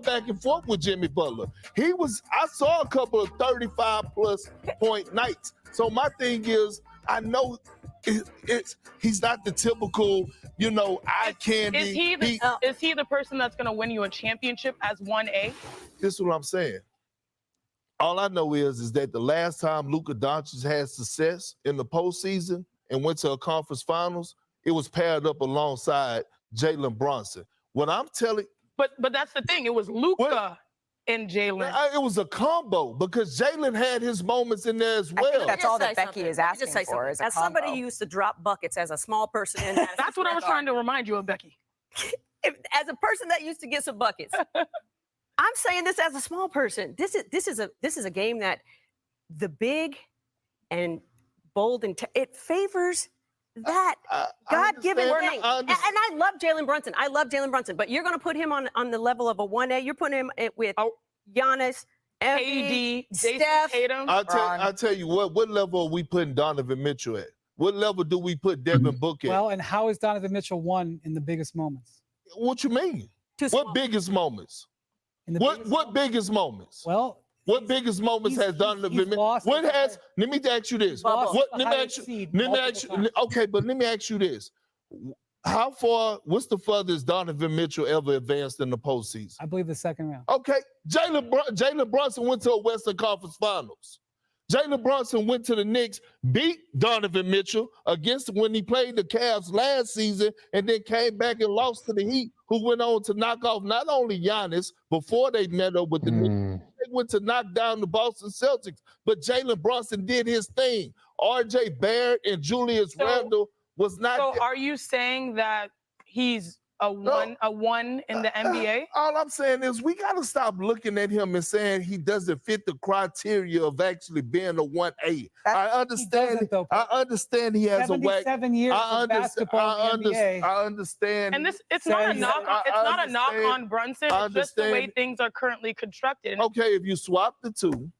back and forth with Jimmy Butler. I saw a couple of 35-plus point nights. So my thing is, I know he's not the typical, eye candy. Is he the person that's going to win you a championship as 1A? This is what I'm saying. All I know is that the last time Luka Doncic had success in the postseason and went to a conference finals, it was paired up alongside Jalen Brunson. What I'm telling, but that's the thing. It was Luka and Jalen. It was a combo because Jalen had his moments in there as well. I think that's all that Becky is asking for. Is as somebody who used to drop buckets as a small person, that's what I was trying to remind you of, Becky. As a person that used to get some buckets. I'm saying this as a small person. This is a game that the big and bold and it favors that God-given thing. And I love Jalen Brunson. But you're going to put him on the level of a 1A. You're putting him with Giannis, AD, Steph. Tatum. I'll tell you what level are we putting Donovan Mitchell at? What level do we put Devin Booker at? Well, and how is Donovan Mitchell won in the biggest moments? What you mean? What biggest moments? What biggest moments? Well, what biggest moments has Donovan Mitchell? Let me ask you this. Okay, but let me ask you this. What's the furthest Donovan Mitchell ever advanced in the postseason? I believe the second round. Okay, Jalen Brunson went to a Western Conference Finals. Jalen Brunson went to the Knicks, beat Donovan Mitchell when he played the Cavs last season, and then came back and lost to the Heat, who went on to knock off not only Giannis before they met up with the Knicks, they went to knock down the Boston Celtics. But Jalen Brunson did his thing. R.J. Barrett and Julius Randle was not. So are you saying that he's a one in the NBA? All I'm saying is we got to stop looking at him and saying he doesn't fit the criteria of actually being a 1A. I understand. I understand he has a whack. 7 years of basketball in the NBA. I understand. And it's not a knock. It's not a knock on Brunson. It's just the way things are currently constructed. Okay, if you swap the two,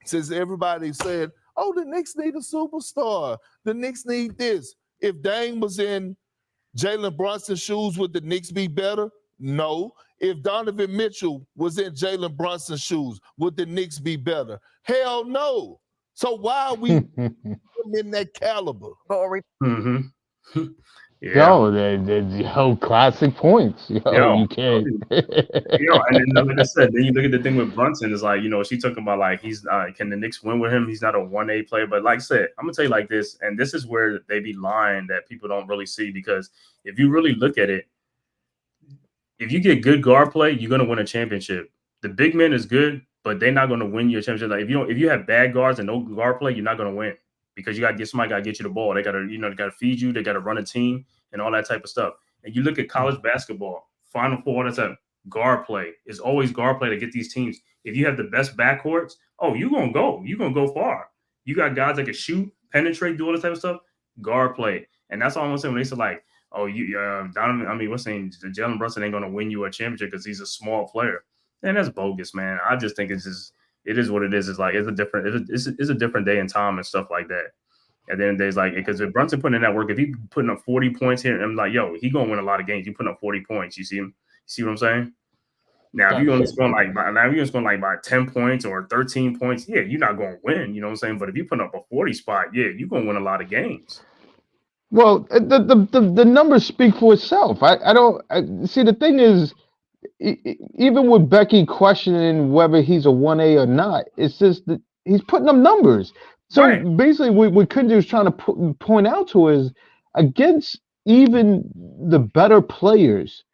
since everybody said, "Oh, the Knicks need a superstar. The Knicks need this." If Dame was in Jalen Brunson's shoes, would the Knicks be better? No. If Donovan Mitchell was in Jalen Brunson's shoes, would the Knicks be better? Hell no. So why are we in that caliber? But are we? Yo, yo, classic points. Yo, you can't. And then like I said, then you look at the thing with Brunson is like, she talking about like he's can the Knicks win with him? He's not a 1A player, but like I said, I'm gonna tell you like this, and this is where they be lying that people don't really see, because if you really look at it, if you get good guard play, you're gonna win a championship. The big man is good, but they're not gonna win you a championship. Like if you have bad guards and no guard play, you're not gonna win, because you gotta get somebody gotta get you the ball. They gotta, they gotta feed you, they gotta run a team and all that type of stuff. And you look at college basketball, Final Four, that's a guard play. It's always guard play to get these teams. If you have the best backcourts, you're gonna go far. You got guys that can shoot, penetrate, do all this type of stuff, guard play. And that's all I'm gonna say when they say like, Donovan, what's saying Jalen Brunson ain't gonna win you a championship because he's a small player. And that's bogus, man. I just think it is what it is. It's like it's a different day and time and stuff like that. At the end of the day, it's like, because if Brunson putting in that work, if he putting up 40 points here, I'm like, he gonna win a lot of games. You putting up 40 points, you see him? See what I'm saying? Now, if you're gonna score by 10 points or 13 points, you're not gonna win. You know what I'm saying? But if you put up a 40 spot, you're gonna win a lot of games. Well, the numbers speak for itself. I don't see. The thing is, even with Becky questioning whether he's a 1A or not, it's just that he's putting up numbers. So basically, what Kunji was trying to point out to is, against even the better players,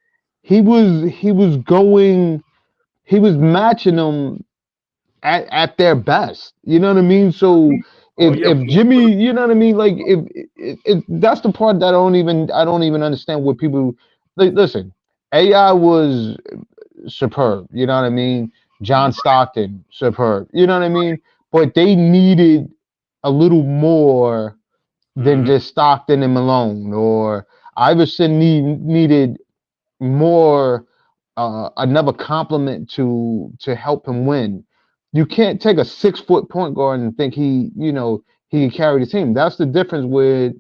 he was matching them at their best. You know what I mean? So if Jimmy, you know what I mean, like if that's the part that I don't even understand what people like. Listen, AI was superb. You know what I mean? John Stockton, superb. You know what I mean? But they needed a little more than just Stockton and Malone, or Iverson needed more, another compliment to help him win. You can't take a 6-foot point guard and think he can carry the team. That's the difference with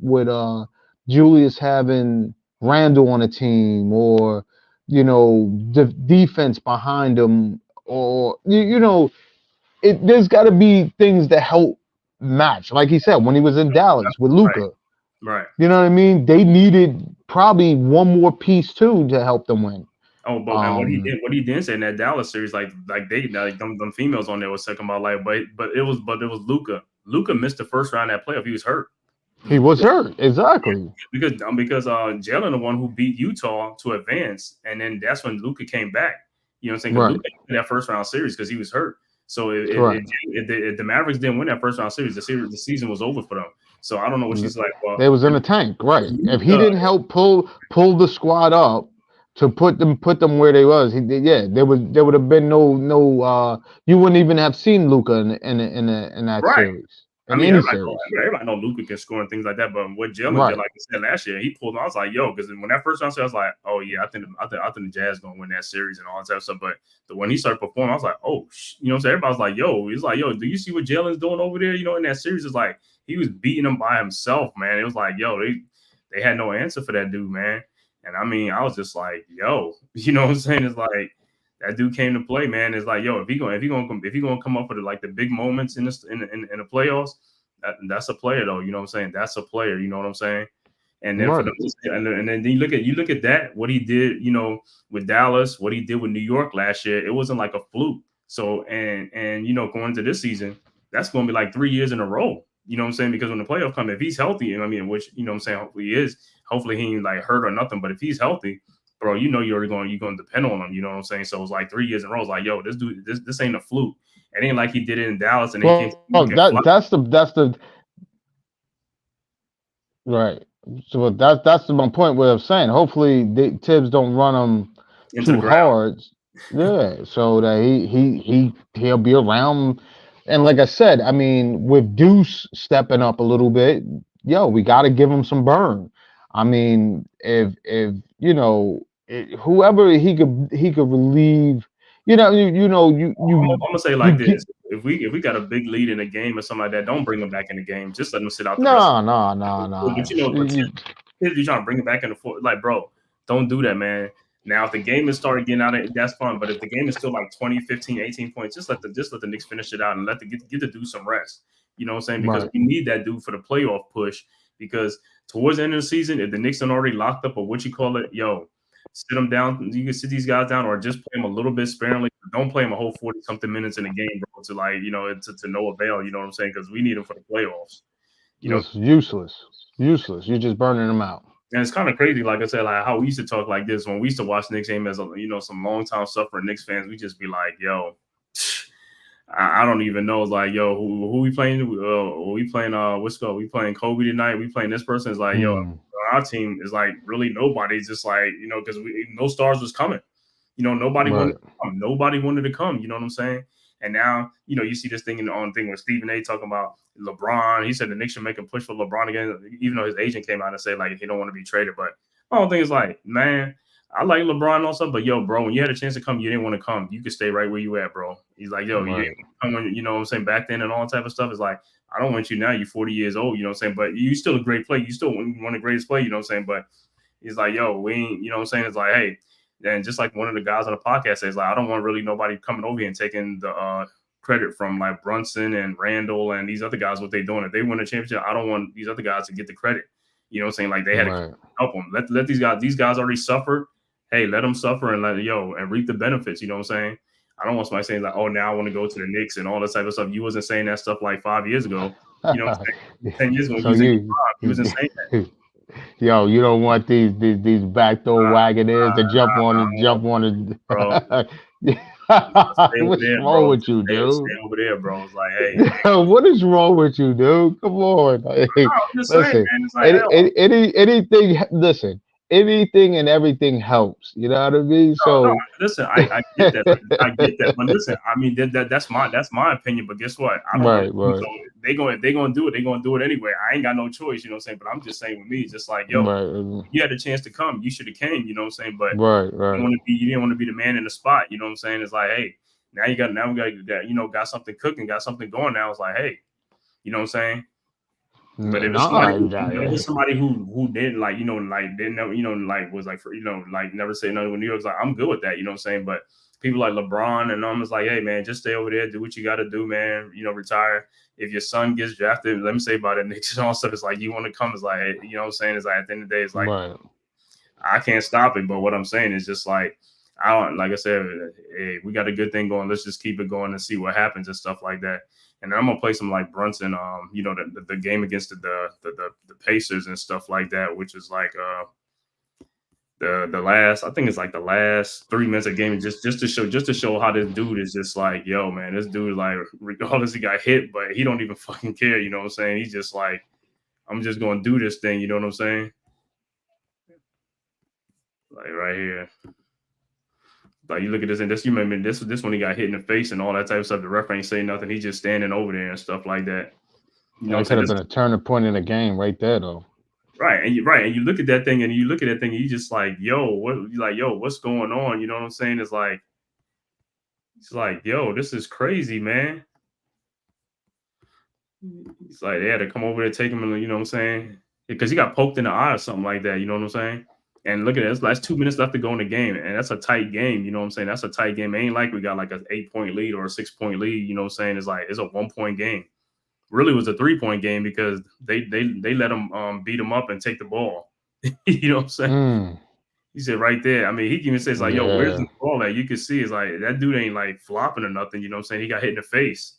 Julius having Randall on a team, or the defense behind him, or there's got to be things that help match. Like he said, when he was in Dallas with Luka, right? You know what I mean? They needed probably one more piece too to help them win. But what he did say in that Dallas series, like them females on there was talking about like, but it was Luka. Luka missed the first round of that playoff. He was hurt. He was hurt, exactly. Because Jalen the one who beat Utah to advance, and then that's when Luka came back. You know what I'm saying? Right. Luka in that first round series because he was hurt. So if the Mavericks didn't win that first round series, the season was over for them. So I don't know what she's like. Well, they was in the tank, right? If he didn't help pull the squad up to put them where they was, there would have been no you wouldn't even have seen Luka in that series. Everybody know Luka can score and things like that. But what Jalen did, like I said last year, he pulled. I was like, because when that first round series, I was like, oh yeah, I think the Jazz gonna win that series and all that type of stuff. But when he started performing, I was like, oh, you know what I'm saying? Everybody's like, he's like, do you see what Jalen's doing over there? In that series, it's like he was beating them by himself, man. It was like, they had no answer for that dude, man. And I was just like, you know what I'm saying? It's like that dude came to play, man. It's like, if he gonna come up with like the big moments in the playoffs, that's a player though. You know what I'm saying? That's a player. You know what I'm saying? And then and then you look at that, what he did, with Dallas, what he did with New York last year. It wasn't like a fluke. So and going into this season, that's going to be like 3 years in a row. You know what I'm saying? Because when the playoff come, if he's healthy, which what I'm saying, hopefully he is. Hopefully he ain't like hurt or nothing. But if he's healthy, bro, you're going to depend on him. You know what I'm saying? So it's like 3 years in a row. It's like, this dude, this ain't a fluke. It ain't like he did it in Dallas and that's the right. So that's my point. What I'm saying. Hopefully Tibbs don't run him too hard. Yeah, so that he'll be around. And like I said, with Deuce stepping up a little bit, we got to give him some burn. If whoever he could relieve, I'm gonna say like this: if we got a big lead in a game or something like that, don't bring him back in the game. Just let him sit out. No. But if you're trying to bring it back in the fourth, like, bro, don't do that, man. Now, if the game is starting getting out of it, that's fun. But if the game is still like 20, 15, 18 points, just let the Knicks finish it out and give the dude some rest. You know what I'm saying? Because we need that dude for the playoff push. because towards the end of the season, if the Knicks are already locked up or what you call it, sit them down. You can sit these guys down or just play them a little bit sparingly. Don't play them a whole 40-something minutes in a game, bro, to like, to no avail. You know what I'm saying? Because we need them for the playoffs. It's useless. Useless. You're just burning them out. And it's kind of crazy, like I said, like how we used to talk like this when we used to watch Knicks game as some long-time suffering Knicks fans. We just be like, yo, I don't even know. It's like, yo, who we playing? We playing we playing Kobe tonight. We playing this person. It's like, yo, our team is like really nobody's just like, because no stars was coming. Nobody wanted to come. Nobody wanted to come. You know what I'm saying? And now, you see this thing on thing with Stephen A. talking about LeBron. He said the Knicks should make a push for LeBron again, even though his agent came out and said like he don't want to be traded. But my whole thing is like, man, I like LeBron also, but yo, bro, when you had a chance to come, you didn't want to come. You could stay right where you at, bro. He's like, yo, you didn't come when, you know what I'm saying, back then and all that type of stuff. It's like, I don't want you now. You're 40 years old, you know what I'm saying? But you still a great player. You still one of the greatest players, you know what I'm saying? But he's like, yo, we ain't, you know what I'm saying? It's like, hey, and just like one of the guys on the podcast says, like, I don't want really nobody coming over here and taking the credit from like Brunson and Randall and these other guys, what they're doing. If they win a championship, I don't want these other guys to get the credit. You know what I'm saying? Like they had to help them. Let these guys already suffered. Hey, let them suffer and and reap the benefits. You know what I'm saying? I don't want somebody saying like, oh, now I want to go to the Knicks and all this type of stuff. You wasn't saying that stuff like 5 years ago. You know what I'm saying? 10 years ago, so you wasn't saying that. Yo, you don't want these backdoor wagoners to jump on it. Bro. What's wrong with you, dude? Stay over there, bro. It's like, hey, what is wrong with you, dude? Come on. Listen, anything. Listen, anything and everything helps. You know what I mean? No, listen, I get that. I get that. But listen, I mean, that's my opinion. But guess what? I don't. Right. So they gonna do it. They gonna do it anyway. I ain't got no choice. You know what I'm saying? But I'm just saying with me, it's just like, yo, you had a chance to come. You should have came. You know what I'm saying? But you didn't want to be the man in the spot. You know what I'm saying? It's like, hey, now we got got something cooking, got something going. Now it's like, hey, you know what I'm saying? But if it's somebody who didn't like, didn't never, was like, like never say nothing with New York's like, I'm good with that, you know what I'm saying? But people like LeBron and them is like, hey man, just stay over there, do what you got to do, man. Retire. If your son gets drafted, let me say about it, Knicks and all stuff. It's like you want to come. It's like, you know what I'm saying? It's like at the end of the day, it's like I can't stop it. But what I'm saying is just like like I said, hey, we got a good thing going. Let's just keep it going and see what happens and stuff like that. And I'm gonna play some like Brunson, the game against the Pacers and stuff like that, which is like the last, I think it's like the last 3 minutes of game, just to show how this dude is just like, yo, man, this dude like regardless he got hit, but he don't even fucking care, you know what I'm saying? He's just like, I'm just gonna do this thing, you know what I'm saying? Like right here. Like you look at this and you remember this one he got hit in the face and all that type of stuff. The ref ain't saying nothing. He's just standing over there and stuff like that. You know, it could have been a turning point in the game right there, though. Right, and you look at that thing and you just like, yo, what's going on? You know what I'm saying? It's like, yo, this is crazy, man. It's like they had to come over there, take him, and you know what I'm saying? Because he got poked in the eye or something like that. You know what I'm saying? And look at it, that's 2 minutes left to go in the game. And that's a tight game. You know what I'm saying? That's a tight game. It ain't like we got like an 8-point lead or a 6-point lead. You know what I'm saying? It's like, it's a 1-point game. Really was a 3-point game because they let him beat him up and take the ball. You know what I'm saying? He said right there. I mean, he even says like, yo, where's the ball at? You can see it's like that dude ain't like flopping or nothing. You know what I'm saying? He got hit in the face.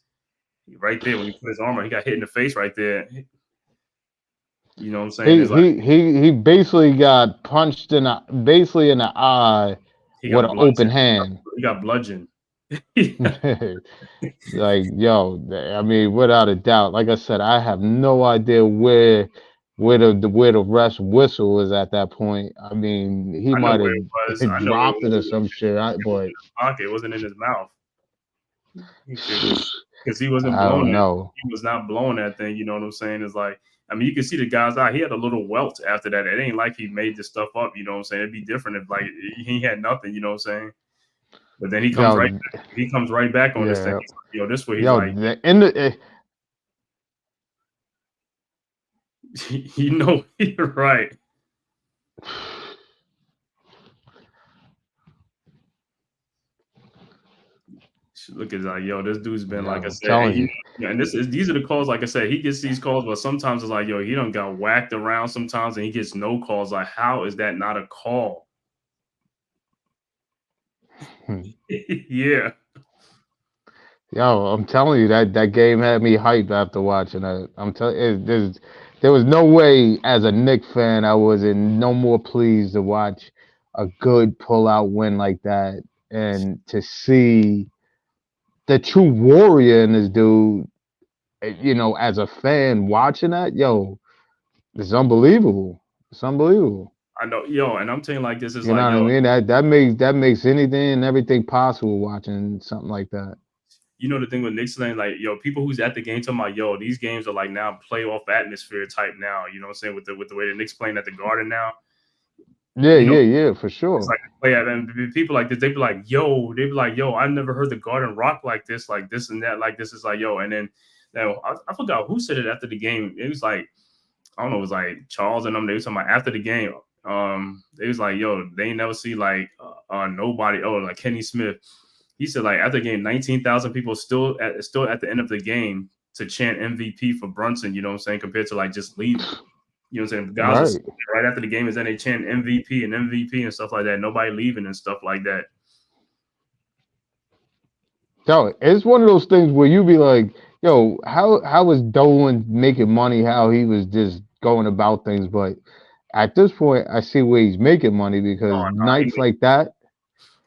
Right there when he put his arm on, he got hit in the face right there. You know what I'm saying? He basically got punched in the eye with an open hand. He got bludgeoned. Like, yo, I mean, without a doubt, like I said, I have no idea where the ref's whistle was at that point. I mean, he might have dropped it or some shit. But it wasn't in his mouth. Because he wasn't blowing. I don't know. He was not blowing that thing. You know what I'm saying? It's like, I mean, you can see the guy's eye. He had a little welt after that. It ain't like he made this stuff up. You know what I'm saying? It'd be different if like he had nothing. You know what I'm saying? But then he comes right back on this thing. Like, yo, this way he's like, you know, you're right. Look at like, yo, this dude's been Yeah, like I I'm said, and telling you. these are the calls. Like I said, he gets these calls, but sometimes it's like, yo, he done got whacked around sometimes, and he gets no calls. Like, how is that not a call? Yeah. Yo, I'm telling you that game had me hyped after watching it. I'm telling you, there was no way as a Knicks fan I was no more pleased to watch a good pull-out win like that and to see the true warrior in this dude. As a fan watching that, yo, it's unbelievable. It's unbelievable. I know, yo, and I'm telling you like this is You know like, what I yo, mean? That makes anything and everything possible watching something like that. you know the thing with Knicks lane, like, yo, people who's at the game talking about, yo, these games are like now playoff atmosphere type now. You know what I'm saying? With the way the Knicks playing at the Garden now. You know, Yeah, for it's sure. like play at and people like this, they be like, yo, I've never heard the Garden rock like this and that, like this is like, yo, and then I forgot who said it after the game. It was like, I don't know, it was like Charles and them. They was talking about after the game. They was like, yo, they ain't never see like nobody. Oh, like Kenny Smith. He said like after the game, 19,000 people still at the end of the game to chant MVP for Brunson. You know what I'm saying? Compared to like just leaving. You know what I'm saying? Guys Right. right after the game is then they chant MVP and stuff like that. Nobody leaving and stuff like that. So it's one of those things where you be like, yo, how was Dolan making money? How he was just going about things, but at this point, I see where he's making money because nights like that,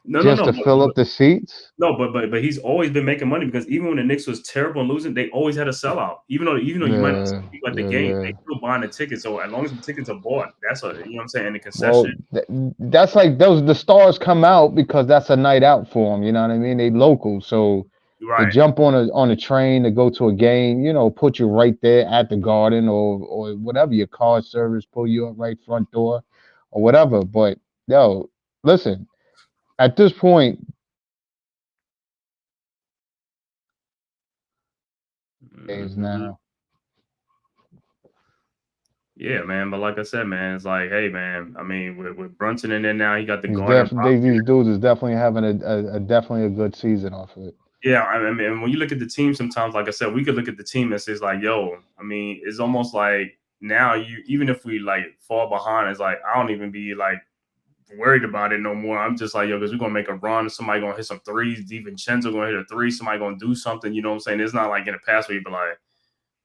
just to fill up the seats. No, but he's always been making money because even when the Knicks was terrible and losing, they always had a sellout. Even though you might not see people at the game, they still buying the tickets. So as long as the tickets are bought, that's you know what I'm saying, and the concession. Well, that's like the stars come out because that's a night out for them. You know what I mean? They local, so right. to jump on a train to go to a game, put you right there at the Garden or whatever, your car service pull you up right front door or whatever. But yo, listen, at this point, is now. Yeah, man. But like I said, man, it's like, hey, man. I mean, with Brunson in there now, he got the Garden. These dudes is definitely having a good season off of it. Yeah, I mean, when you look at the team, sometimes, like I said, we could look at the team and say, like, yo, I mean, it's almost like now even if we like fall behind, it's like I don't even be like worried about it no more. I'm just like, yo, because we're gonna make a run. Somebody gonna hit some threes. DiVincenzo gonna hit a three. Somebody gonna do something. You know what I'm saying? It's not like in the past where you be like,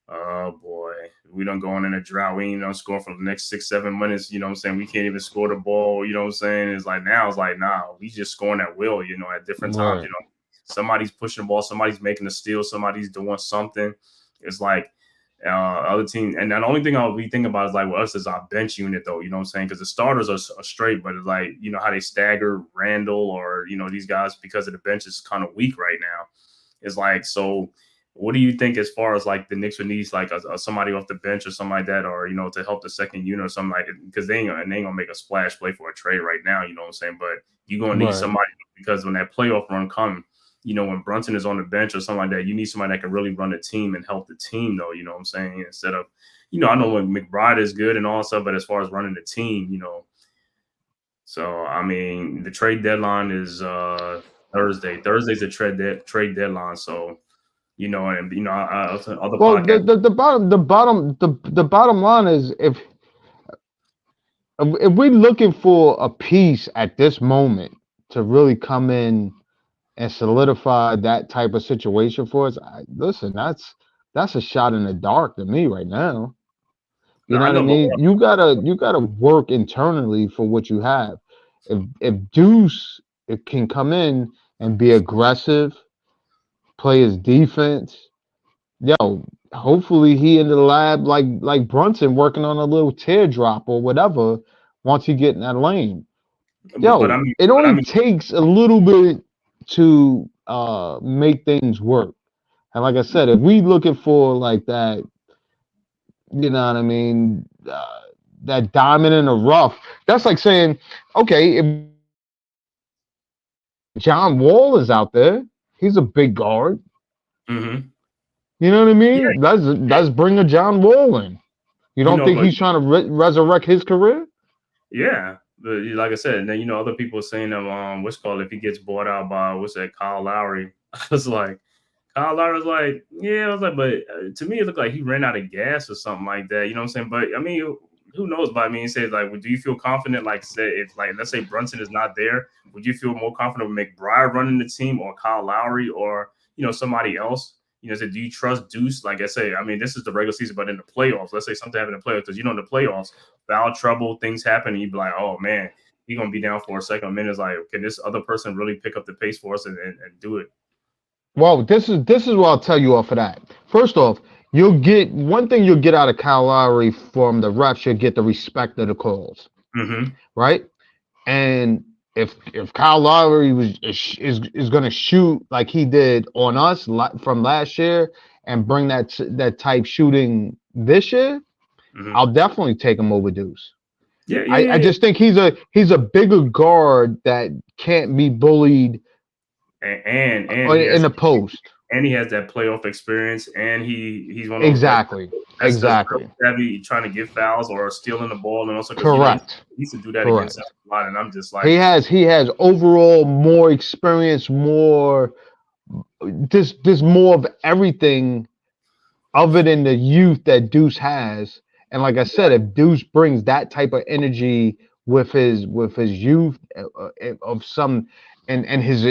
oh boy, we done going in a drought. We ain't gonna score for the next 6-7 minutes. You know what I'm saying? We can't even score the ball. You know what I'm saying? It's like now, it's like, nah, we just scoring at will. You know, at different times. You know, somebody's pushing the ball, somebody's making a steal, somebody's doing something. It's like other team, and the only thing I'll be thinking about is like with us is our bench unit, though. You know what I'm saying? Because the starters are straight, but it's like, you know how they stagger Randall or these guys because of the bench is kind of weak right now. It's like, so what do you think as far as like the Knicks would need like somebody off the bench or something like that, or to help the second unit or something like it? Because they ain't gonna make a splash play for a trade right now. You know what I'm saying? But you're gonna need somebody, because when that playoff run comes, when Brunson is on the bench or something like that, you need somebody that can really run the team and help the team, though. You know what I'm saying? Instead of, I know when McBride is good and all stuff, but as far as running the team, So I mean, the trade deadline is Thursday. Thursday's a trade deadline. So other well, podcasts. the bottom line is if we're looking for a piece at this moment to really come in and solidify that type of situation for us, listen, that's a shot in the dark to me right now. You know what I mean? You gotta work internally for what you have. If Deuce can come in and be aggressive, play his defense, hopefully he in the lab like Brunson working on a little teardrop or whatever once he get in that lane. It only takes a little bit to make things work. And like I said, if we looking for like that, you know what I mean, that diamond in the rough, that's like saying, okay, if John Wall is out there, he's a big guard. Mm-hmm. You know what I mean? Yeah. Let's bring a John Wall in. You don't think he's trying to resurrect his career? Yeah, but like I said, and then other people are saying that if he gets bought out by Kyle Lowry, I was like, Kyle Lowry was like, yeah, I was like, but to me, it looked like he ran out of gas or something like that. You know what I'm saying? But I mean, who knows? But I mean, he says like, do you feel confident? Like, say if like let's say Brunson is not there, would you feel more confident with McBride running the team or Kyle Lowry or somebody else? So do you trust Deuce? Like I say, I mean, this is the regular season, but in the playoffs, let's say something happened in the playoffs, because in the playoffs, foul trouble, things happen, and you'd be like, oh man, he's gonna be down for a second. And it's like, can this other person really pick up the pace for us and do it? Well, this is what I'll tell you off of that. First off, you'll get one thing you'll get out of Kyle Lowry from the refs. You'll get the respect of the calls, right? And if Kyle Lowry is going to shoot like he did on us from last year and bring that type shooting this year, I'll definitely take him over Deuce. Yeah, I just think he's a bigger guard that can't be bullied and in the post. And he has that playoff experience, and he's one of those exactly heavy trying to get fouls or stealing the ball, and also correct. He used to do that against us a lot, and I'm just like he has overall more experience, more there's more of everything other than the youth that Deuce has. And like I said, if Deuce brings that type of energy with his youth of some and his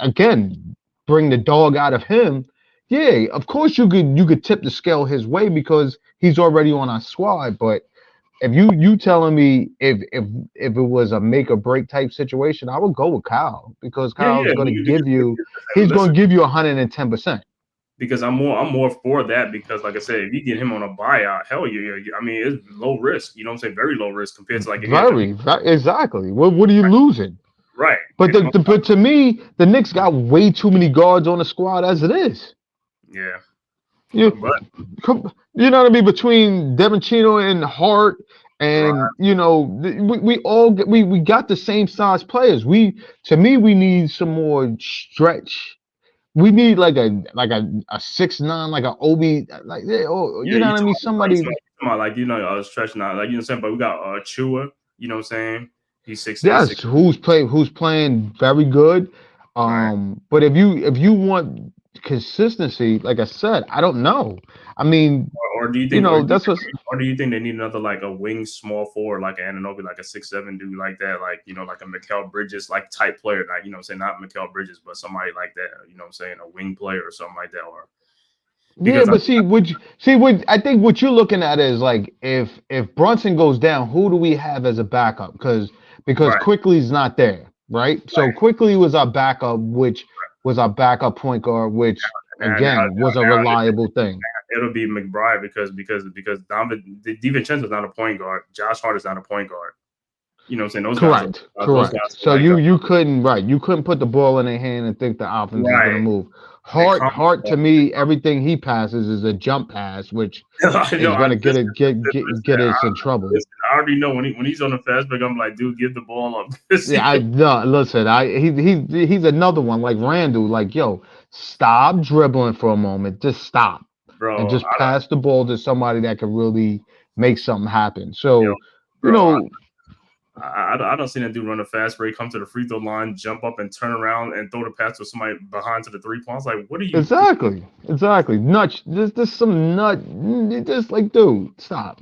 again bring the dog out of him, yeah, of course you could tip the scale his way because he's already on our squad. But if you telling me if it was a make or break type situation, I would go with Kyle because Kyle's going to give you he's going to give you 110%. Because I'm more for that because like I said, if you get him on a buyout, hell yeah, I mean it's low risk. You know what I'm saying? Very low risk compared to like exactly. What are you losing? Right. But but to me, the Knicks got way too many guards on the squad as it is. Yeah. You know what I mean? Between Devin Chino and Hart, and we got the same size players. To me, we need some more stretch. We need like a 6'9", like an Obi, like you know what I mean? Somebody stretching out, like you know what I'm saying. But we got Chua. You know what I'm saying? He's 6'8". Yes, who's playing very good. But if you want consistency, like I said, I don't know. I mean, or do you think or do you think they need another like a wing small forward like an Anunoby, like a 6'7" dude like that, like like a Mikal Bridges like type player, like saying not Mikal Bridges, but somebody like that, what I'm saying, a wing player or something like that, or I think what you're looking at is like if Brunson goes down, who do we have as a backup? Because Quickly's not there, right? So Quickly was our backup, which was our backup point guard, which again was a reliable thing. It'll be McBride because DiVincenzo's not a point guard. Josh Hart is not a point guard. You know what I'm saying? Those correct. Those guys so you couldn't put the ball in their hand and think the offense is going to move. Hart to me, everything he passes is a jump pass, which is going to get us in trouble. Listen, I already know when he's on the fast break, I'm like, dude, give the ball up. He's another one like Randall. Like, yo, stop dribbling for a moment, just stop, bro, and just pass the ball to somebody that can really make something happen. So, I don't see that dude run a fast break, come to the free throw line, jump up and turn around and throw the pass to somebody behind to the 3 points. Like, what are you? Exactly. Nuts. This some nut. Just like, dude, stop.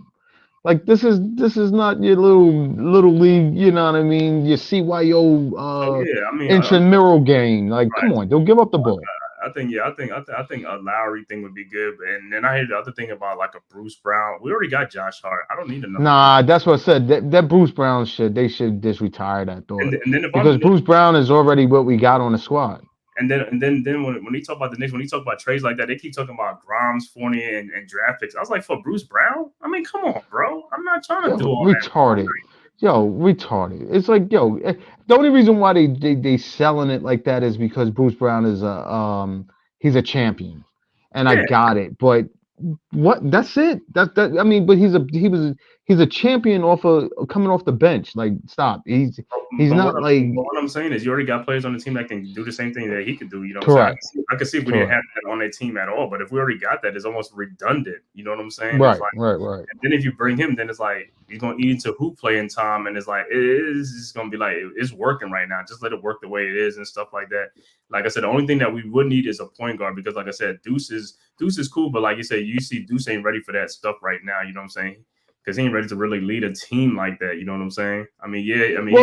Like this is not your little league. You know what I mean? Your CYO intramural game. Like, come on, don't give up the ball. I think a Lowry thing would be good, and then I heard the other thing about like a Bruce Brown. We already got Josh Hart. I don't need another. Nah, that's what I said. That Bruce Brown shit, they should just retire that thought. And then because Bruce Brown is already what we got on the squad. And then when he talk about the Knicks, when he talk about trades like that, they keep talking about Grimes, Fournier, and draft picks. I was like, for Bruce Brown? I mean, come on, bro. I'm not trying to do all retarded. Retarded. It's like, the only reason why they selling it like that is because Bruce Brown is he's a champion, and I got it. But what? That's it. I mean, but he's a champion coming off the bench. Like, stop. He's not like what I'm saying is you already got players on the team that can do the same thing that he could do. You know what correct. I'm saying? I could see if we didn't have that on their team at all, but if we already got that, it's almost redundant. You know what I'm saying? Right, it's like, right. And then if you bring him, then it's like he's gonna eat into who playing time, and it's like it's just gonna be like it's working right now. Just let it work the way it is and stuff like that. Like I said, the only thing that we would need is a point guard because, like I said, Deuce is cool, but like you said, you see Deuce ain't ready for that stuff right now. You know what I'm saying? Because he ain't ready to really lead a team like that. You know what I'm saying? I mean, yeah. I mean,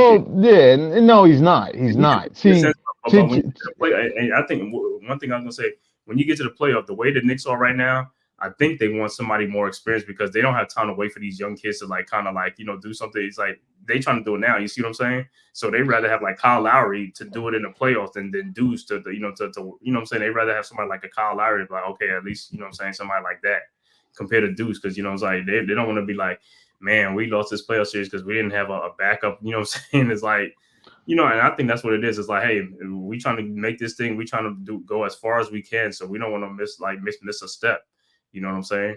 no, he's not. He's not. But when you play, and I think one thing I'm gonna say, when you get to the playoff, the way the Knicks are right now, I think they want somebody more experienced because they don't have time to wait for these young kids to like kind of like do something. It's like they trying to do it now. You see what I'm saying? So they rather have like Kyle Lowry to do it in the playoffs than Deuce to you know what I'm saying? They rather have somebody like a Kyle Lowry to be like, okay, at least you know what I'm saying, somebody like that compared to Deuce because it's like they don't want to be like, man, we lost this playoff series because we didn't have a backup. You know what I'm saying? It's like, and I think that's what it is. It's like, hey, we trying to make this thing. We trying to go as far as we can, so we don't want to miss a step. You know what I'm saying?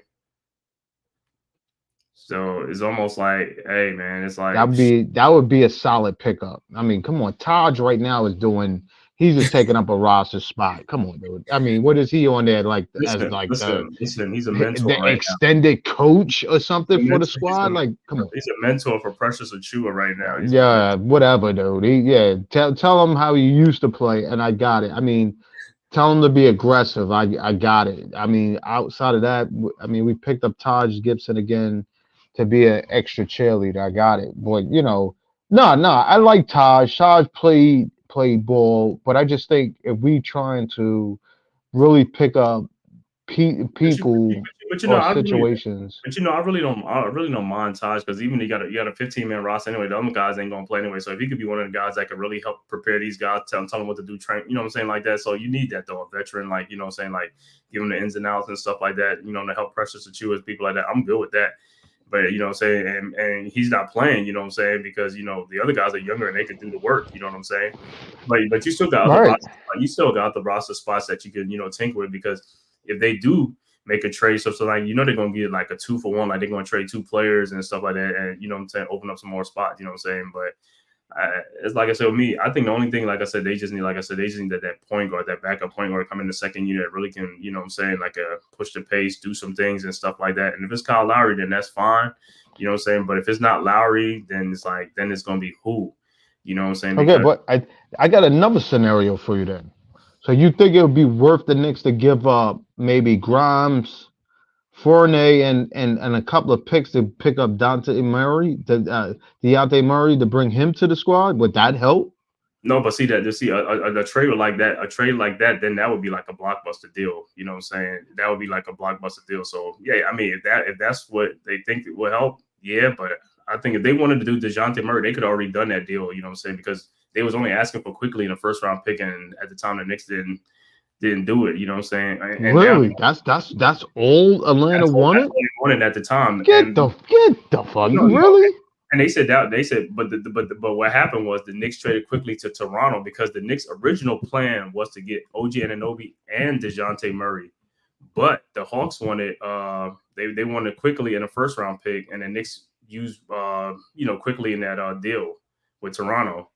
So it's almost like, hey, man, it's like that would be a solid pickup. I mean, come on, Taj right now is doing. He's just taking up a roster spot. Come on, dude. I mean, what is he on there like he's a mentor. The extended coach or something for the squad? Like, come on. He's a mentor for Precious Achiuwa right now. Yeah, whatever, dude. Tell him how he used to play, and I got it. I mean, tell him to be aggressive. I got it. I mean, outside of that, I mean, we picked up Taj Gibson again to be an extra cheerleader. I got it. But no, I like Taj. Taj played ball, but I just think if we trying to really pick up people or situations. I really don't mind Taj because even you got a 15-man roster anyway. The other guys ain't gonna play anyway. So if he could be one of the guys that could really help prepare these guys, tell them what to do, train, you know what I'm saying, like that. So you need that though, a veteran, like you know what I'm saying, like give them the ins and outs and stuff like that. To help Precious Achiuwa, people like that. I'm good with that. But you know what I'm saying, and he's not playing, you know what I'm saying, because the other guys are younger and they can do the work, you know what I'm saying. But you still got the roster spots that you can tinker with because if they do make a trade, so like they're gonna get like a 2-for-1, like they're gonna trade 2 players and stuff like that, and you know what I'm saying, open up some more spots, you know what I'm saying. But it's like I said with me, I think the only thing, like I said, they just need that point guard, that backup point guard come in the second unit that really can, you know what I'm saying, like push the pace, do some things and stuff like that. And if it's Kyle Lowry, then that's fine, you know what I'm saying. But if it's not Lowry, then it's gonna be who, you know what I'm saying. Okay, but I got another scenario for you then. So you think it would be worth the Knicks to give up maybe Grimes, Fournier, and a couple of picks to pick up Dejounte Murray to bring him to the squad? Would that help? No, but see a trade like that, then that would be like a blockbuster deal. You know what I'm saying? That would be like a blockbuster deal. So yeah, I mean, if that's what they think it will help, yeah. But I think if they wanted to do Dejounte Murray, they could have already done that deal. You know what I'm saying? Because they was only asking for quickly in the first round pick, and at the time the Knicks didn't do it. You know what I'm saying? And really? That's all Atlanta wanted? That's all they wanted at the time. Get the fuck, really? And they said, but what happened was the Knicks traded quickly to Toronto because the Knicks' original plan was to get OG Anunoby and Dejounte Murray, but the Hawks wanted they wanted quickly in a first round pick, and the Knicks used quickly in that deal with Toronto.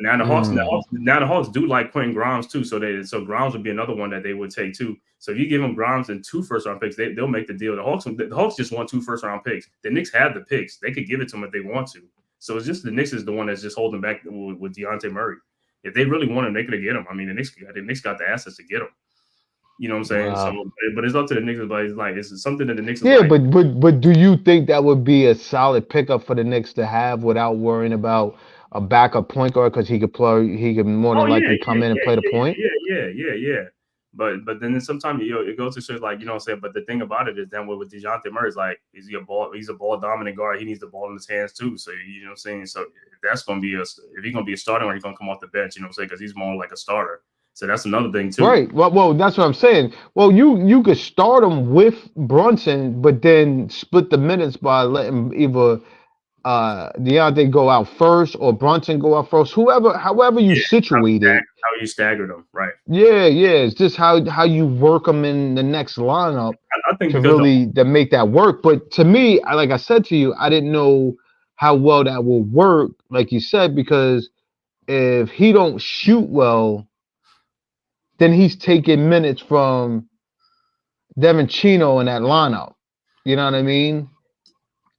Now the Hawks do like Quentin Grimes too, so Grimes would be another one that they would take too. So if you give them Grimes and 2 first-round picks, they'll make the deal. The Hawks just want 2 first-round picks. The Knicks have the picks; they could give it to them if they want to. So it's just the Knicks is the one that's just holding back with Dejounte Murray. If they really want him, they could get him. I mean, the Knicks got the assets to get him. You know what I'm saying? Wow. So, but it's up to the Knicks. But it's something that the Knicks. But do you think that would be a solid pickup for the Knicks to have without worrying about a backup point guard because he could more than likely come in and play the point? Yeah. But then sometimes it goes to show, like, you know what I'm saying. But the thing about it is then with Dejounte Murray is like, he's a ball dominant guard. He needs the ball in his hands too. So you know what I'm saying. So if that's gonna be if he's gonna be a starter or he's gonna come off the bench, you know what I'm saying, because he's more like a starter. So that's another thing too. Right. Well, that's what I'm saying. Well, you could start him with Brunson, but then split the minutes by letting either Dejounte go out first or Brunson go out first. However you situate it. How you stagger them, right? Yeah. It's just how you work them in the next lineup I think to make that work. But to me, like I said to you, I didn't know how well that will work, like you said, because if he don't shoot well, then he's taking minutes from Devin Chino in that lineup. You know what I mean?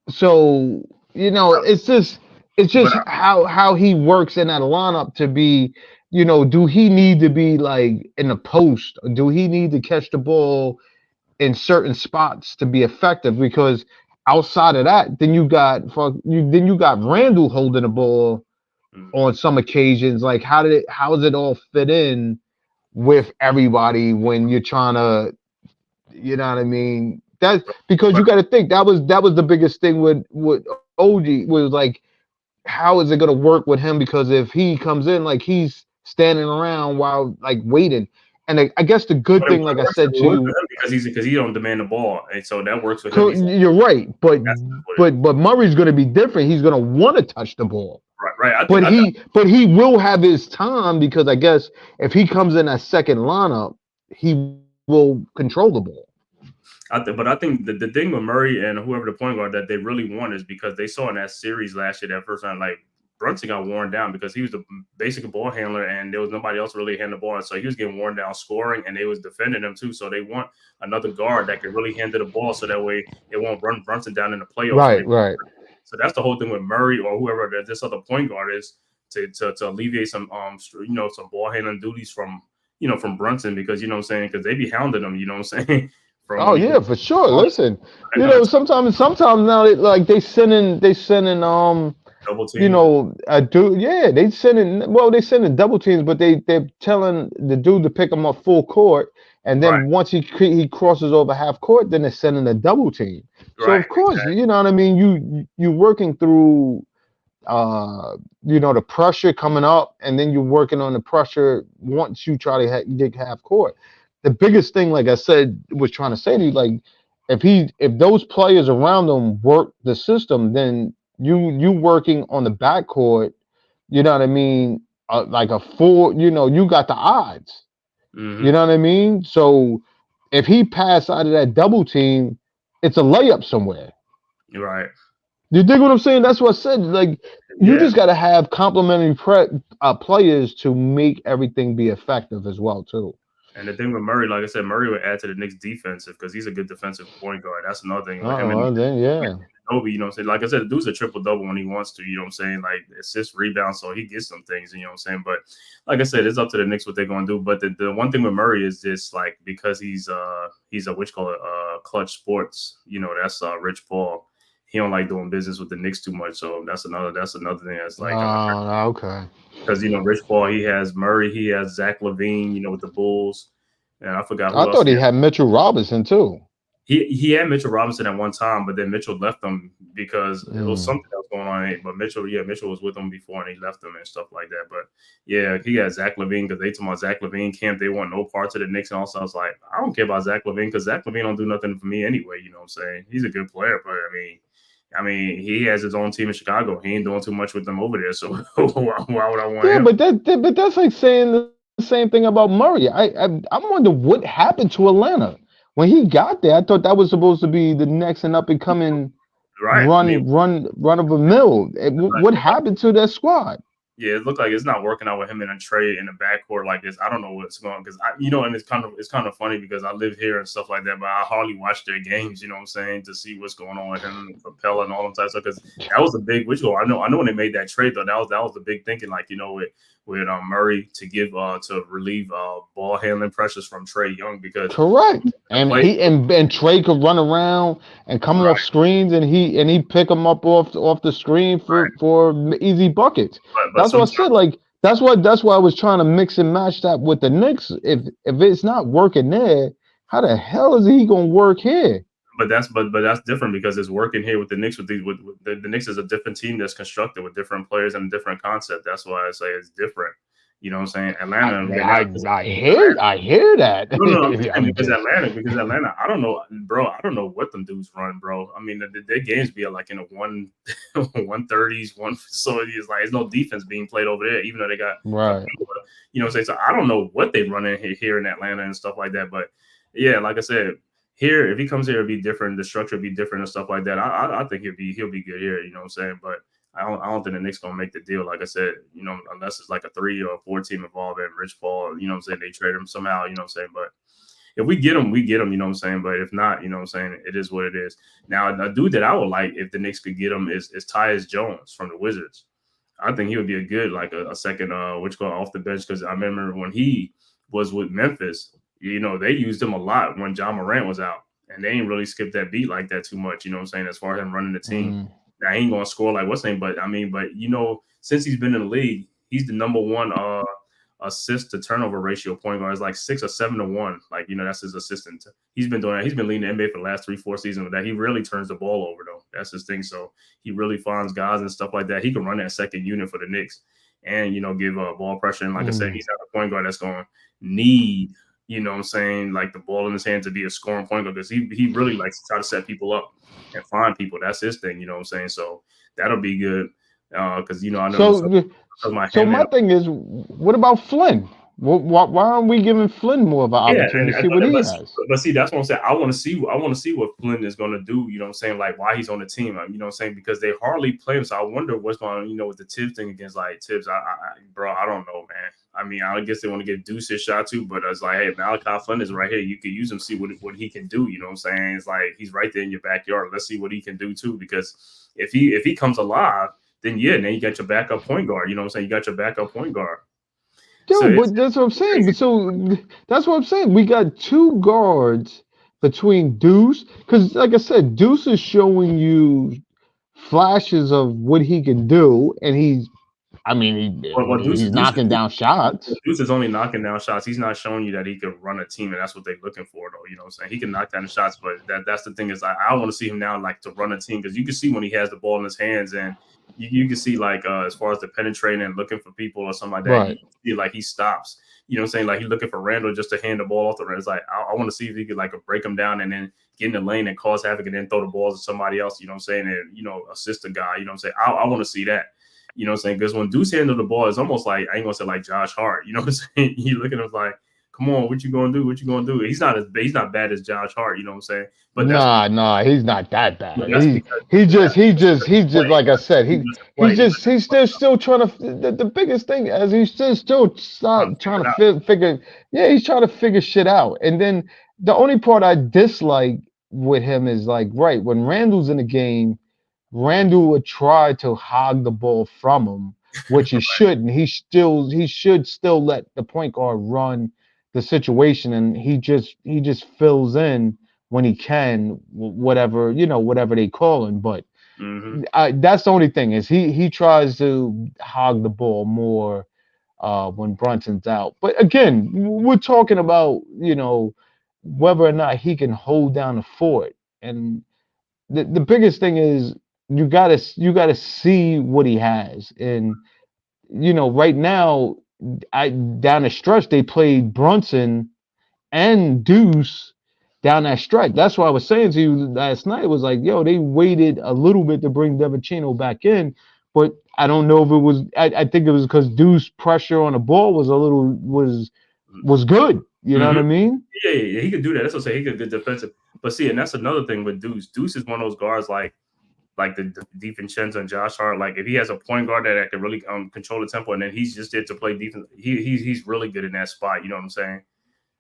So, it's But just how he works in that lineup to be, do he need to be like in the post? Or do he need to catch the ball in certain spots to be effective? Because outside of that, then you got Randall holding the ball on some occasions. Like how does it all fit in with everybody when you're trying to, you know what I mean? That because you got to think that was the biggest thing with OG was like, how is it gonna work with him? Because if he comes in like he's standing around while like waiting, and I guess the good thing, like I said to you, because he don't demand the ball, and so that works with him. you're right, but That's Murray's gonna be different. He's gonna want to touch the ball. right. But he will have his time because I guess if he comes in that second lineup, he will control the ball. But I think the thing with Murray and whoever the point guard that they really want is because they saw in that series last year, that first time, like Brunson got worn down because he was the basic ball handler and there was nobody else really handling the ball. So he was getting worn down scoring and they was defending him too. So they want another guard that can really handle the ball so that way it won't run Brunson down in the playoffs. Right. So that's the whole thing with Murray or whoever this other point guard is to alleviate some some ball handling duties from Brunson, because you know what I'm saying, because they be hounding him, you know what I'm saying. Oh yeah, for sure. Listen, sometimes now they sending double team. A dude. Yeah, they sending double teams, but they're telling the dude to pick him up full court, and then once he crosses over half court, then they're sending a double team. So of course, you know what I mean. You working through the pressure coming up, and then you're working on the pressure once you try to get half court. The biggest thing, like I said, was trying to say to you, like if those players around them work the system, then you working on the backcourt, you know what I mean, like a full, you got the odds. Mm-hmm. You know what I mean? So if he passed out of that double team, it's a layup somewhere. Right. You dig what I'm saying? That's what I said. Like you just got to have complementary players to make everything be effective as well too. And the thing with Murray, like I said, Murray would add to the Knicks defensive because he's a good defensive point guard. That's another thing. With him and Obi, you know what I'm saying? Like I said, the dude's a triple-double when he wants to, you know what I'm saying? Like assist, rebound, so he gets some things, you know what I'm saying? But like I said, it's up to the Knicks what they're going to do. But the one thing with Murray is just like, because he's a Clutch Sports, that's Rich Paul. He don't like doing business with the Knicks too much. So that's another thing that's like okay. Because Rich Paul, he has Murray, he has Zach LaVine, with the Bulls, and I forgot who else. I thought he had Mitchell Robinson too. He had Mitchell Robinson at one time, but then Mitchell left him because it was something that was going on. But Mitchell was with him before and he left him and stuff like that. But yeah, he had Zach LaVine because they told about Zach LaVine camp. They want no parts of the Knicks. And also I was like, I don't care about Zach LaVine because Zach LaVine don't do nothing for me anyway. You know what I'm saying? He's a good player, but I mean, he has his own team in Chicago. He ain't doing too much with them over there. So why would I want him? But that's like saying the same thing about Murray. I wonder what happened to Atlanta. When he got there, I thought that was supposed to be the next and up and coming run of a mill. What happened to that squad? Yeah, it looked like it's not working out with him and a Trey in the backcourt like this. I don't know what's going on because and it's kind of funny because I live here and stuff like that, but I hardly watch their games. You know what I'm saying, to see what's going on with him and Capella and all them types of stuff. Because that was a big I know when they made that trade though, that was the big thinking. Like with Murray to give to relieve ball handling pressures from Trey Young because correct and Trey could run around and come off screens and he pick them up off the screen for easy buckets. But that's what I said. Like that's why I was trying to mix and match that with the Knicks. If it's not working there, how the hell is he gonna work here? But that's different because it's working here with the Knicks. With the Knicks is a different team that's constructed with different players and a different concept. That's why I say it's different. You know what I'm saying? Atlanta. I hear that. No, because Atlanta. I don't know, bro. I don't know what them dudes run, bro. I mean, their games be like in a 130s. So it's like there's no defense being played over there, even though they got right. You know what I'm saying? So I don't know what they run in here in Atlanta and stuff like that. But yeah, like I said. Here, if he comes here, it'll be different. The structure will be different and stuff like that. I think he'll be good here. You know what I'm saying? But I don't think the Knicks gonna make the deal. Like I said, unless it's like a 3 or 4 team involved and Rich Paul, you know what I'm saying, they trade him somehow, you know what I'm saying. But if we get him, we get him, you know what I'm saying. But if not, you know what I'm saying, it is what it is. Now, a dude that I would like if the Knicks could get him is Tyus Jones from the Wizards. I think he would be a good, like a second, off the bench, because I remember when he was with Memphis, they used him a lot when John Morant was out, and they ain't really skipped that beat like that too much, you know what I'm saying, as far as him running the team. Now, he ain't gonna score like what's name, but since he's been in the league, he's the number one assist to turnover ratio point guard. Is like 6 or 7 to 1. Like, that's his assistant. He's been doing that. He's been leading the NBA for the last 3-4 seasons with that. He really turns the ball over though. That's his thing. So he really finds guys and stuff like that. He can run that second unit for the Knicks and give ball pressure. And like I said, he's not a point guard that's going to need, like the ball in his hand to be a scoring point guard, because he really likes to try to set people up and find people. That's his thing, you know what I'm saying? So that'll be good. Because I know. So my thing is, what about Flynn? Why aren't we giving Flynn more of an opportunity to see what he has? But see, that's what I'm saying. I want to see what Flynn is going to do. You know what I'm saying? Like, why he's on the team. You know what I'm saying? Because they hardly play him. So I wonder what's going on, with the Tibbs thing against like Tibbs. Bro, I don't know, man. I mean, I guess they want to get Deuce his shot too, but it's like, hey, Malachi Flynn is right here. You can use him, see what he can do. You know what I'm saying? It's like he's right there in your backyard. Let's see what he can do too. Because if he comes alive, then you got your backup point guard. You know what I'm saying? You got your backup point guard. Yo, but that's what I'm saying. So that's what I'm saying. We got 2 guards between Deuce, because like I said, Deuce is showing you flashes of what he can do, and he's knocking down shots. Deuce is only knocking down shots. He's not showing you that he could run a team, and that's what they're looking for, though. You know what I'm saying? He can knock down the shots, but that's the thing is I want to see him now like to run a team, because you can see when he has the ball in his hands, and you can see like as far as the penetrating and looking for people or something like that, right. You feel like he stops. You know what I'm saying? Like he's looking for Randall just to hand the ball off the rim. It's like I want to see if he could like break him down and then get in the lane and cause havoc and then throw the balls to somebody else. You know what I'm saying? And assist a guy. You know what I'm saying? I want to see that. You know what I'm saying? Because when Deuce handled the ball, it's almost like, I ain't gonna say like Josh Hart. You know what I'm saying? You look at him like, come on, what you gonna do? What you gonna do? He's not bad as Josh Hart. You know what I'm saying? But nah, he's not that bad. He just like I said, he's still trying to. The biggest thing is he's still trying to figure. Yeah, he's trying to figure shit out. And then the only part I dislike with him is like, right, when Randall's in the game, Randall would try to hog the ball from him, which he shouldn't. He should still let the point guard run the situation, and he just fills in when he can, whatever they call him. But that's the only thing is he tries to hog the ball more when Brunson's out. But again, we're talking about whether or not he can hold down the fort, and the biggest thing is you gotta see what he has. And right now, down the stretch they played Brunson and Deuce down that stretch. That's what I was saying to you last night. It was like, yo, they waited a little bit to bring Devachino back in, but I don't know if it was. I think it was because Deuce pressure on the ball was was good. You know what I mean? Yeah, he could do that. That's what I'm saying. He could be defensive. But see, and that's another thing with Deuce. Deuce is one of those guards like the DiVincenzo and Josh Hart. Like if he has a point guard that can really control the tempo, and then he's just there to play defense, he's really good in that spot. You know what I'm saying?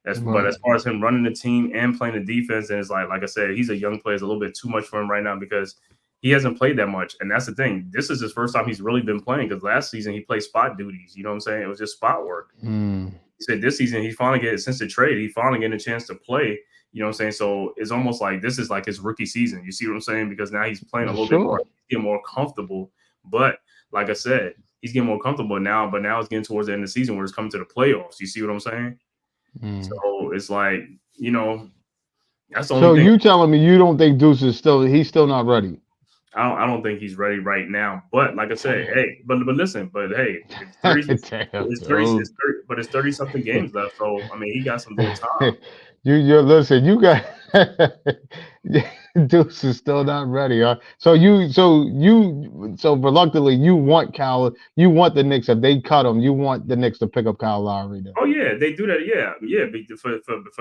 But as far as him running the team and playing the defense, and it's like I said, he's a young player. It's a little bit too much for him right now because he hasn't played that much. And that's the thing. This is his first time he's really been playing, because last season he played spot duties. You know what I'm saying? It was just spot work. He said this season he's finally getting, since the trade, he finally getting a chance to play. You know what I'm saying? So it's almost like this is like his rookie season. You see what I'm saying? Because now he's playing a little bit more, getting more comfortable. But like I said, he's getting more comfortable now. But now it's getting towards the end of the season where it's coming to the playoffs. You see what I'm saying? So it's like, that's the only thing. So you telling me you don't think Deuce is he's still not ready? I don't think he's ready right now. But like I said, hey, but listen, but hey, it's 30 something games left. So I mean, he got some more time. You listen, you got Deuce is still not ready, huh? So reluctantly you want the Knicks, if they cut him, you want the Knicks to pick up Kyle Lowry then. Oh yeah, they do that. Yeah. For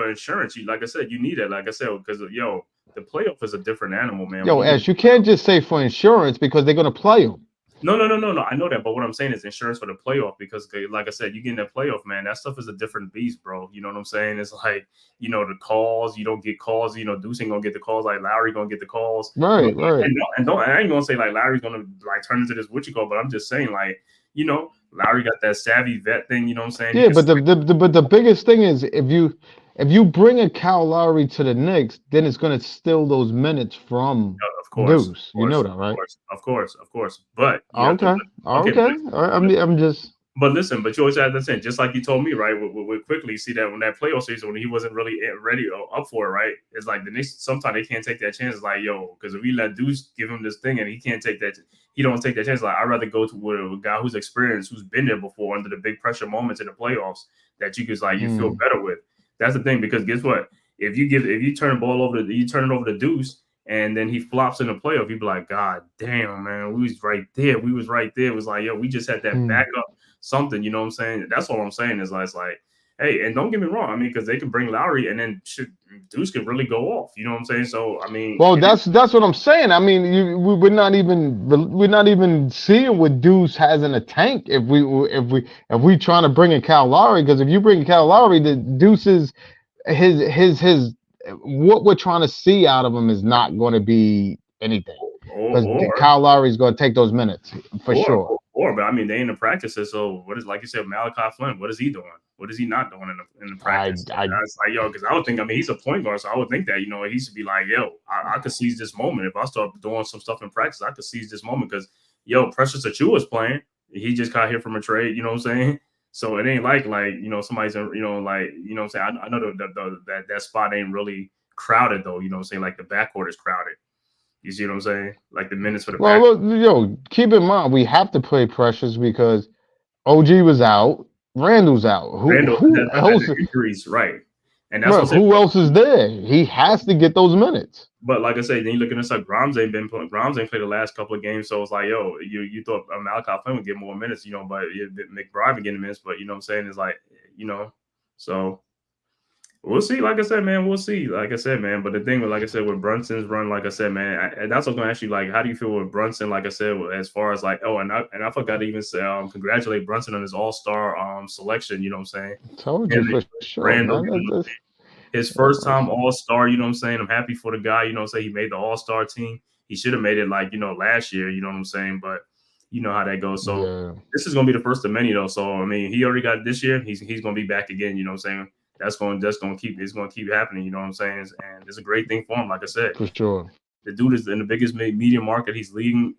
insurance, like I said, you need it. Like I said, because the playoff is a different animal, man. Ash, you can't just say for insurance because they're gonna play him. No. I know that, but what I'm saying is insurance for the playoff because, like I said, you get in that playoff, man. That stuff is a different beast, bro. You know what I'm saying? It's like, you know, the calls. You don't get calls. You know, Deuce ain't gonna get the calls. Like Lowry gonna get the calls. Right. And I ain't gonna say like Lowry's gonna like turn into this what you call, but I'm just saying like, you know, Lowry got that savvy vet thing. You know what I'm saying? Yeah, but the biggest thing is if you bring a Kyle Lowry to the Knicks, then it's going to steal those minutes from of course, Deuce. You know that, right? Of course. But Okay. I'm just. But listen, but you always have to listen, just like you told me, right? With quickly see that when that playoff season when he wasn't really ready or up for it, right? It's like the Knicks sometimes they can't take that chance. It's like, yo, because if we let Deuce give him this thing and he can't take that, he don't take that chance. Like I'd rather go to with a guy who's experienced, who's been there before under the big pressure moments in the playoffs that you could like you feel better with. That's the thing because guess what? If you turn the ball over you turn it over to Deuce. And then he flops in the playoff. You'd be like, God damn, man, we was right there. It was like, yo, we just had that backup something. You know what I'm saying? That's all I'm saying is like, it's like, hey, and don't get me wrong. I mean, because they can bring Lowry and then Deuce could really go off. You know what I'm saying? So I mean, well, that's what I'm saying. I mean, we're not even seeing what Deuce has in the tank if we trying to bring in Kyle Lowry because if you bring Kyle Lowry, the Deuce is his what we're trying to see out of him is not going to be anything because Kyle Lowry is going to take those minutes for sure. But I mean, they in the practices. So what is like you said, Malachi Flynn? What is he doing? What is he not doing in the practice? I was like, yo, because I would think. I mean, he's a point guard, so I would think that he should be like, yo, I could seize this moment if I start doing some stuff in practice. I could seize this moment because Precious Achiuwa's playing. He just got here from a trade. You know what I'm saying? So it ain't like somebody's what I'm saying. I know that spot ain't really crowded though. You know what I'm saying? Like the backcourt is crowded. You see what I'm saying? Like the minutes for the back. Look, keep in mind we have to play Precious because OG was out, Randall's out. Who else? Injuries, right? And that's who else is there? He has to get those minutes. But like I said, then you look at this like Grimes ain't played the last couple of games, so it's like, yo, you thought Malachi Flynn would get more minutes, but McBride would get minutes, but you know what I'm saying? It's like, so we'll see. Like I said, man, we'll see. Like I said, man, but the thing with, like I said, with Brunson's run, like I said, man, and that's what I'm gonna ask you, like, how do you feel with Brunson? Like I said, as far as like, and I forgot to even say, congratulate Brunson on his All-Star selection. You know what I'm saying? Told you for sure. His first time All-Star, you know what I'm saying? I'm happy for the guy, you know what I'm saying? He made the All-Star team. He should have made it like, last year, you know what I'm saying? But you know how that goes. So this is going to be the first of many though. So, I mean, he already got it this year. He's going to be back again, you know what I'm saying? It's going to keep happening, you know what I'm saying? And it's a great thing for him, like I said. For sure. The dude is in the biggest media market. He's leading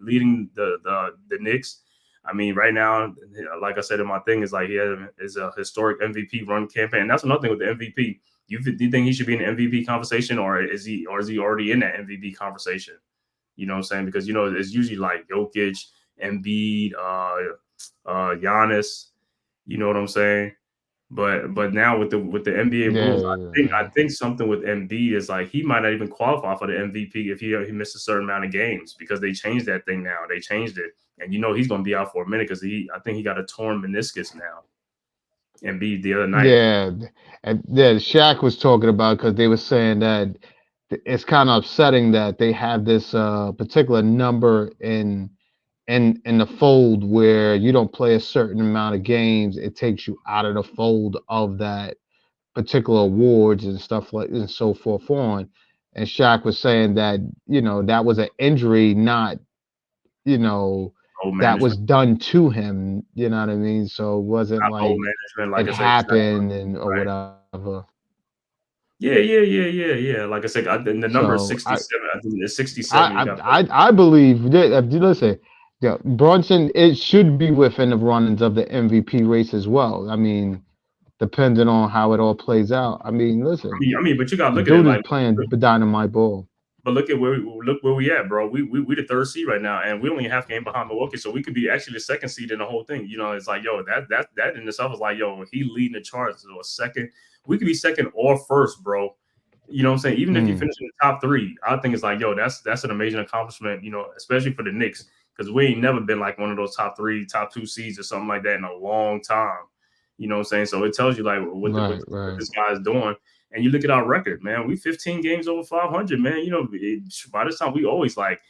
the Knicks. I mean, right now, like I said in my thing, is like he is a historic MVP run campaign. And that's another thing with the MVP. Do you think he should be in the MVP conversation, or is he already in that MVP conversation? You know what I'm saying? Because it's usually like Jokic, Embiid, Giannis. You know what I'm saying? But now with the NBA rules, I think something with Embiid is like he might not even qualify for the MVP if he missed a certain amount of games because they changed that thing now. They changed it, and he's going to be out for a minute because I think he got a torn meniscus now. Embiid the other night. And Shaq was talking about because they were saying that it's kind of upsetting that they have this particular number in the fold where you don't play a certain amount of games, it takes you out of the fold of that particular awards and stuff like and so forth on. And Shaq was saying that that was an injury, not that was done to him, you know what I mean? So it wasn't like it happened or whatever. Yeah. Like I said, the number is 67. I think it's 67. I believe listen, Brunson, it should be within the runnings of the MVP race as well. I mean, depending on how it all plays out. I mean, listen. I mean, but you got to look at it like playing dynamite ball. But look where we at, bro. We the third seed right now, and we only half game behind Milwaukee, so we could be actually the second seed in the whole thing. It's like, yo, that in itself is like, yo, he leading the charts or second. We could be second or first, bro. You know what I'm saying? Even if you finish in the top three, I think it's like, yo, that's an amazing accomplishment. Especially for the Knicks, because we ain't never been like one of those top 2 seeds or something like that in a long time. You know what I'm saying? So it tells you like what this guy's doing. And you look at our record, man. We 15 games over 500, man. By this time we always like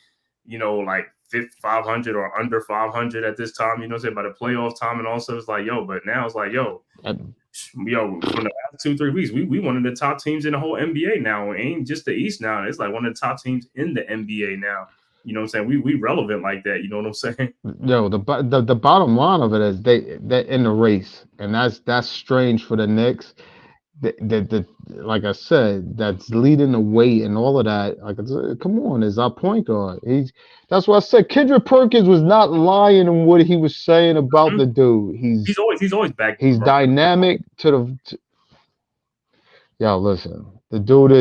500 or under 500 at this time, you know what I'm saying, by the playoff time. And also it's like, yo, but now it's like, yo, from the last 2-3 weeks, we one of the top teams in the whole NBA now. It ain't just the East now. It's like one of the top teams in the NBA now. You know what I'm saying? We relevant like that. You know what I'm saying? Yo, the bottom line of it is they're in the race, and that's strange for the Knicks. The like I said, that's leading the way and all of that. Like, come on, is our point guard? That's what I said. Kendrick Perkins was not lying in what he was saying about the dude. He's always back. He's dynamic yo, listen, the dude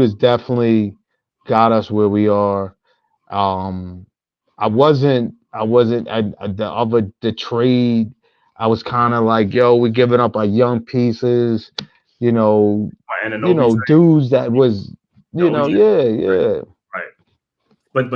is definitely got us where we are. I wasn't the trade. I was kind of like, yo, we're giving up our young pieces, dudes that was, yeah. Right. But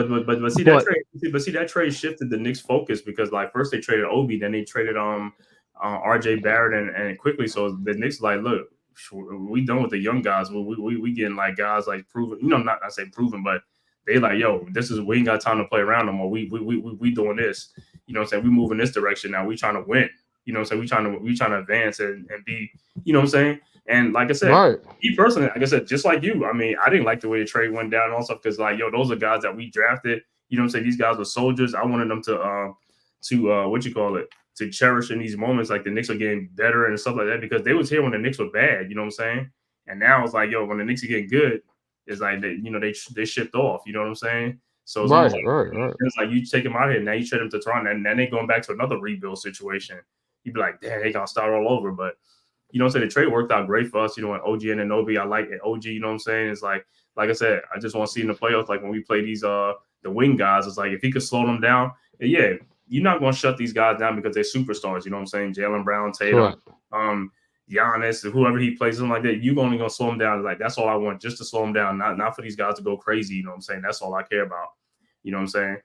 see that trade shifted the Knicks' focus because like first they traded Obi, then they traded RJ Barrett and quickly. So the Knicks like, look, we done with the young guys. We getting like guys like proven, not I say proven, but they like, yo, we ain't got time to play around no more. We doing this. You know what I'm saying? We moving this direction now. We trying to win. You know what I'm saying? We trying to advance and be, you know what I'm saying? And like I said, me personally, like I said, just like you, I mean, I didn't like the way the trade went down and all stuff because like, yo, those are guys that we drafted. You know what I'm saying? These guys were soldiers. I wanted them to to cherish in these moments like the Knicks are getting better and stuff like that because they was here when the Knicks were bad. You know what I'm saying? And now it's like, yo, when the Knicks are getting good, it's like they shipped off. You know what I'm saying? So it's right. It's like you take them out here now, you trade them to Toronto, and then they going back to another rebuild situation. You'd be like, damn, they gonna start all over. But you know what I'm saying? The trade worked out great for us. You know, when OG and Anobi, I like it. OG. You know what I'm saying? It's like I said, I just want to see in the playoffs, like when we play these the wing guys. It's like if he could slow them down, yeah, you're not gonna shut these guys down because they're superstars. You know what I'm saying? Jalen Brown, Tatum, Giannis, whoever he plays them like that, you're only gonna slow them down. Like that's all I want, just to slow them down, not for these guys to go crazy. You know what I'm saying? That's all I care about. You know what I'm saying?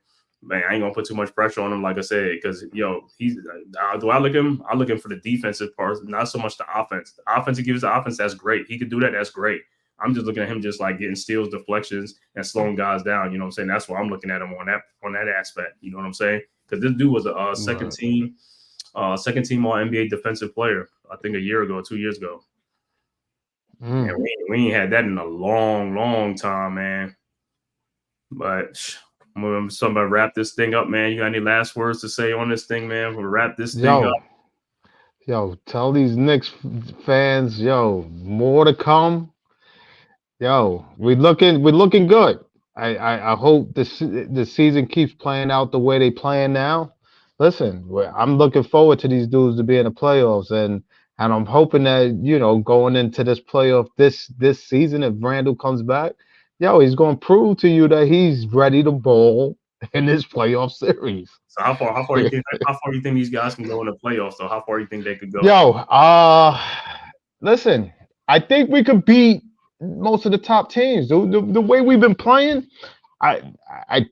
Man, I ain't gonna put too much pressure on him, like I said, because he's. Do I look at him? I look at him for the defensive part, not so much the offense. The offense he gives the offense, that's great. He could do that. That's great. I'm just looking at him just like getting steals, deflections, and slowing guys down. You know what I'm saying? That's why I'm looking at him on that aspect. You know what I'm saying? Because this dude was a second team all NBA defensive player. I think a year ago, 2 years ago. And we ain't had that in a long time, man. But somebody wrap this thing up, man. You got any last words to say on this thing, man? We'll wrap this thing up. Yo, tell these Knicks fans, more to come. Yo, we're looking good. I hope the season keeps playing out the way they playing now. Listen, I'm looking forward to these dudes to be in the playoffs, and I'm hoping that going into this playoff this season, if Randall comes back, he's going to prove to you that he's ready to ball in this playoff series. So how far you think these guys can go in the playoffs? So how far you think they could go? Listen, I think we could beat most of the top teams. The way we've been playing, I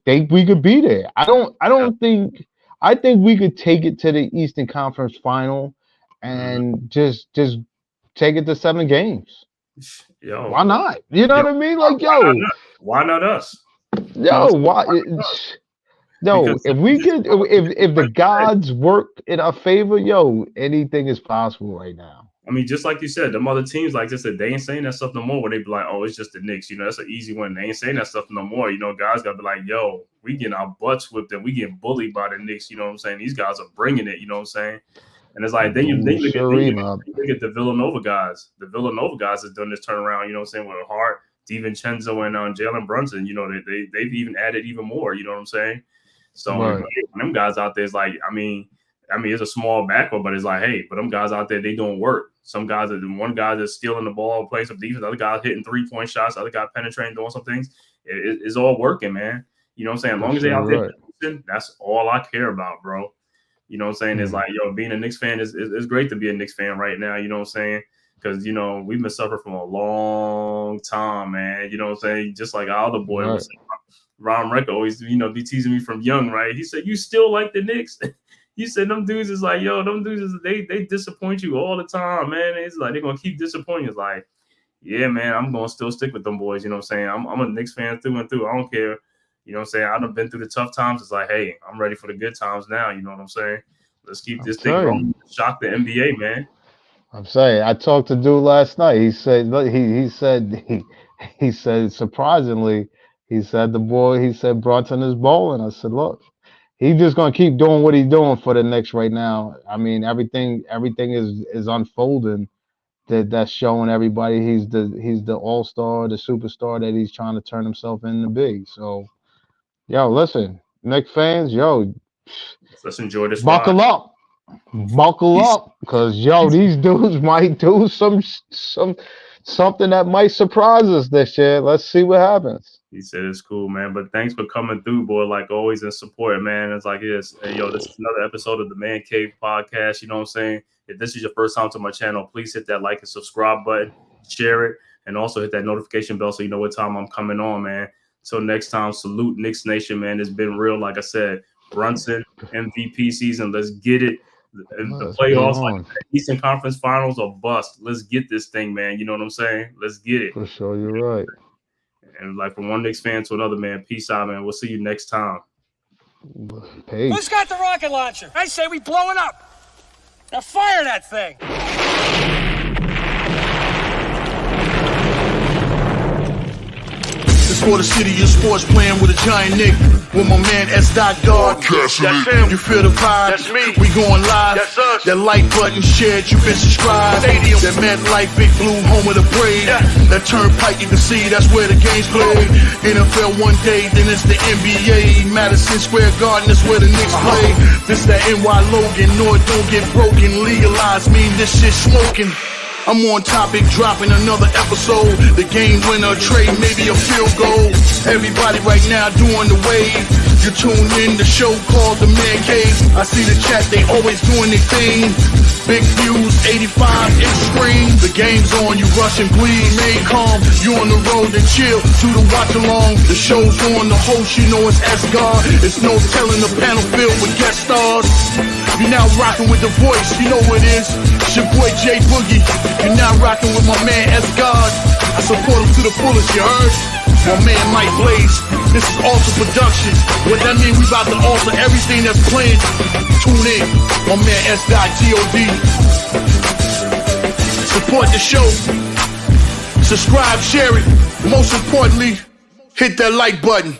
think we could be there. I think we could take it to the Eastern Conference Final and just take it to 7 games. Yo, why not? You know what I mean? Like, why not us? Why? If we could, if the gods work in our favor, anything is possible right now. I mean, just like you said, them other teams, like I said, they ain't saying that stuff no more. Where they be like, oh, it's just the Knicks. That's an easy one. They ain't saying that stuff no more. Guys got to be like, yo, we getting our butts whipped and we getting bullied by the Knicks. You know what I'm saying? These guys are bringing it. You know what I'm saying? And it's like, then you look at the Villanova guys. The Villanova guys has done this turnaround, you know what I'm saying, with Hart, DiVincenzo, and Jalen Brunson. They've even added even more, you know what I'm saying? So them guys out there is like, I mean, it's a small backcourt, but it's like, hey, but them guys out there, they doing work. Some guys, one guy that's stealing the ball, playing some defense, other guys hitting 3-point shots, other guy penetrating, doing some things. It's all working, man. You know what I'm saying? As long as they out there, that's all I care about, bro. You know what I'm saying? It's like, being a Knicks fan is great to be a Knicks fan right now. You know what I'm saying? Because, we've been suffering from a long time, man. You know what I'm saying? Just like our other boy was saying. Ron Reck always, be teasing me from young, right? He said, you still like the Knicks? He said, them dudes is like, them dudes, they disappoint you all the time, man. It's like, they're going to keep disappointing. It's like, yeah, man, I'm going to still stick with them boys. You know what I'm saying? I'm a Knicks fan through and through. I don't care. You know what I'm saying? I've been through the tough times. It's like, hey, I'm ready for the good times now. You know what I'm saying? Let's keep this thing going. Shock the NBA, man. I'm saying, I talked to dude last night. He said, look, he said surprisingly, he said Brunson is bowling. I said, look, he's just gonna keep doing what he's doing for the Knicks right now. I mean, everything is unfolding. That's showing everybody he's the all-star, the superstar that he's trying to turn himself into be. So, yo, listen, Knicks fans, yo, let's enjoy this. Buckle up, because yo, these dudes might do something that might surprise us this year. Let's see what happens. He said it's cool, man. But thanks for coming through, boy. Like always, and support, man. It's like this. Hey, yo, this is another episode of the Man Cave podcast. You know what I'm saying? If this is your first time to my channel, please hit that like and subscribe button, share it, and also hit that notification bell so you know what time I'm coming on, man. So next time, salute Knicks Nation, man. It's been real, like I said. Brunson MVP season. Let's get it. The playoffs, like the Eastern Conference Finals, are bust. Let's get this thing, man. You know what I'm saying? Let's get it. For sure, you're right. And like from one Knicks fan to another, man. Peace out, man. We'll see you next time. Peace. Who's got the rocket launcher? I say we blow it up. Now fire that thing. It's for the city of sports, playing with a giant Nick. With my man S. God. That's him. You feel the vibe? That's me. We going live. That's us. That like button shared, you been subscribed. Stadium. That MetLife, Big Blue, home of the Braves. Yeah. That turnpike, you can see that's where the game's played. NFL one day, then it's the NBA. Madison Square Garden, that's where the Knicks play. This that NY Logan, no, it don't get broken. Legalized, mean this shit smoking. I'm on topic, dropping another episode. The game winner, trade, maybe a field goal. Everybody right now doing the wave. You tune in, the show called The Man-Cave. I see the chat, they always doing their thing. Big views, 85 inch screen. The game's on, you rush and bleed. Remain calm, you on the road and chill. Do the watch along. The show's on, the host, you know it's S-God. It's no telling the panel filled with guest stars. You're now rocking with the voice, you know what it is. It's your boy J Boogie. You're now rocking with my man S-God. I support him to the fullest, you heard? My man Mike Blaze. This is Alter Productions. What that mean? We about to alter everything that's playing. Tune in. My man S.God. Support the show. Subscribe, share it. Most importantly, hit that like button.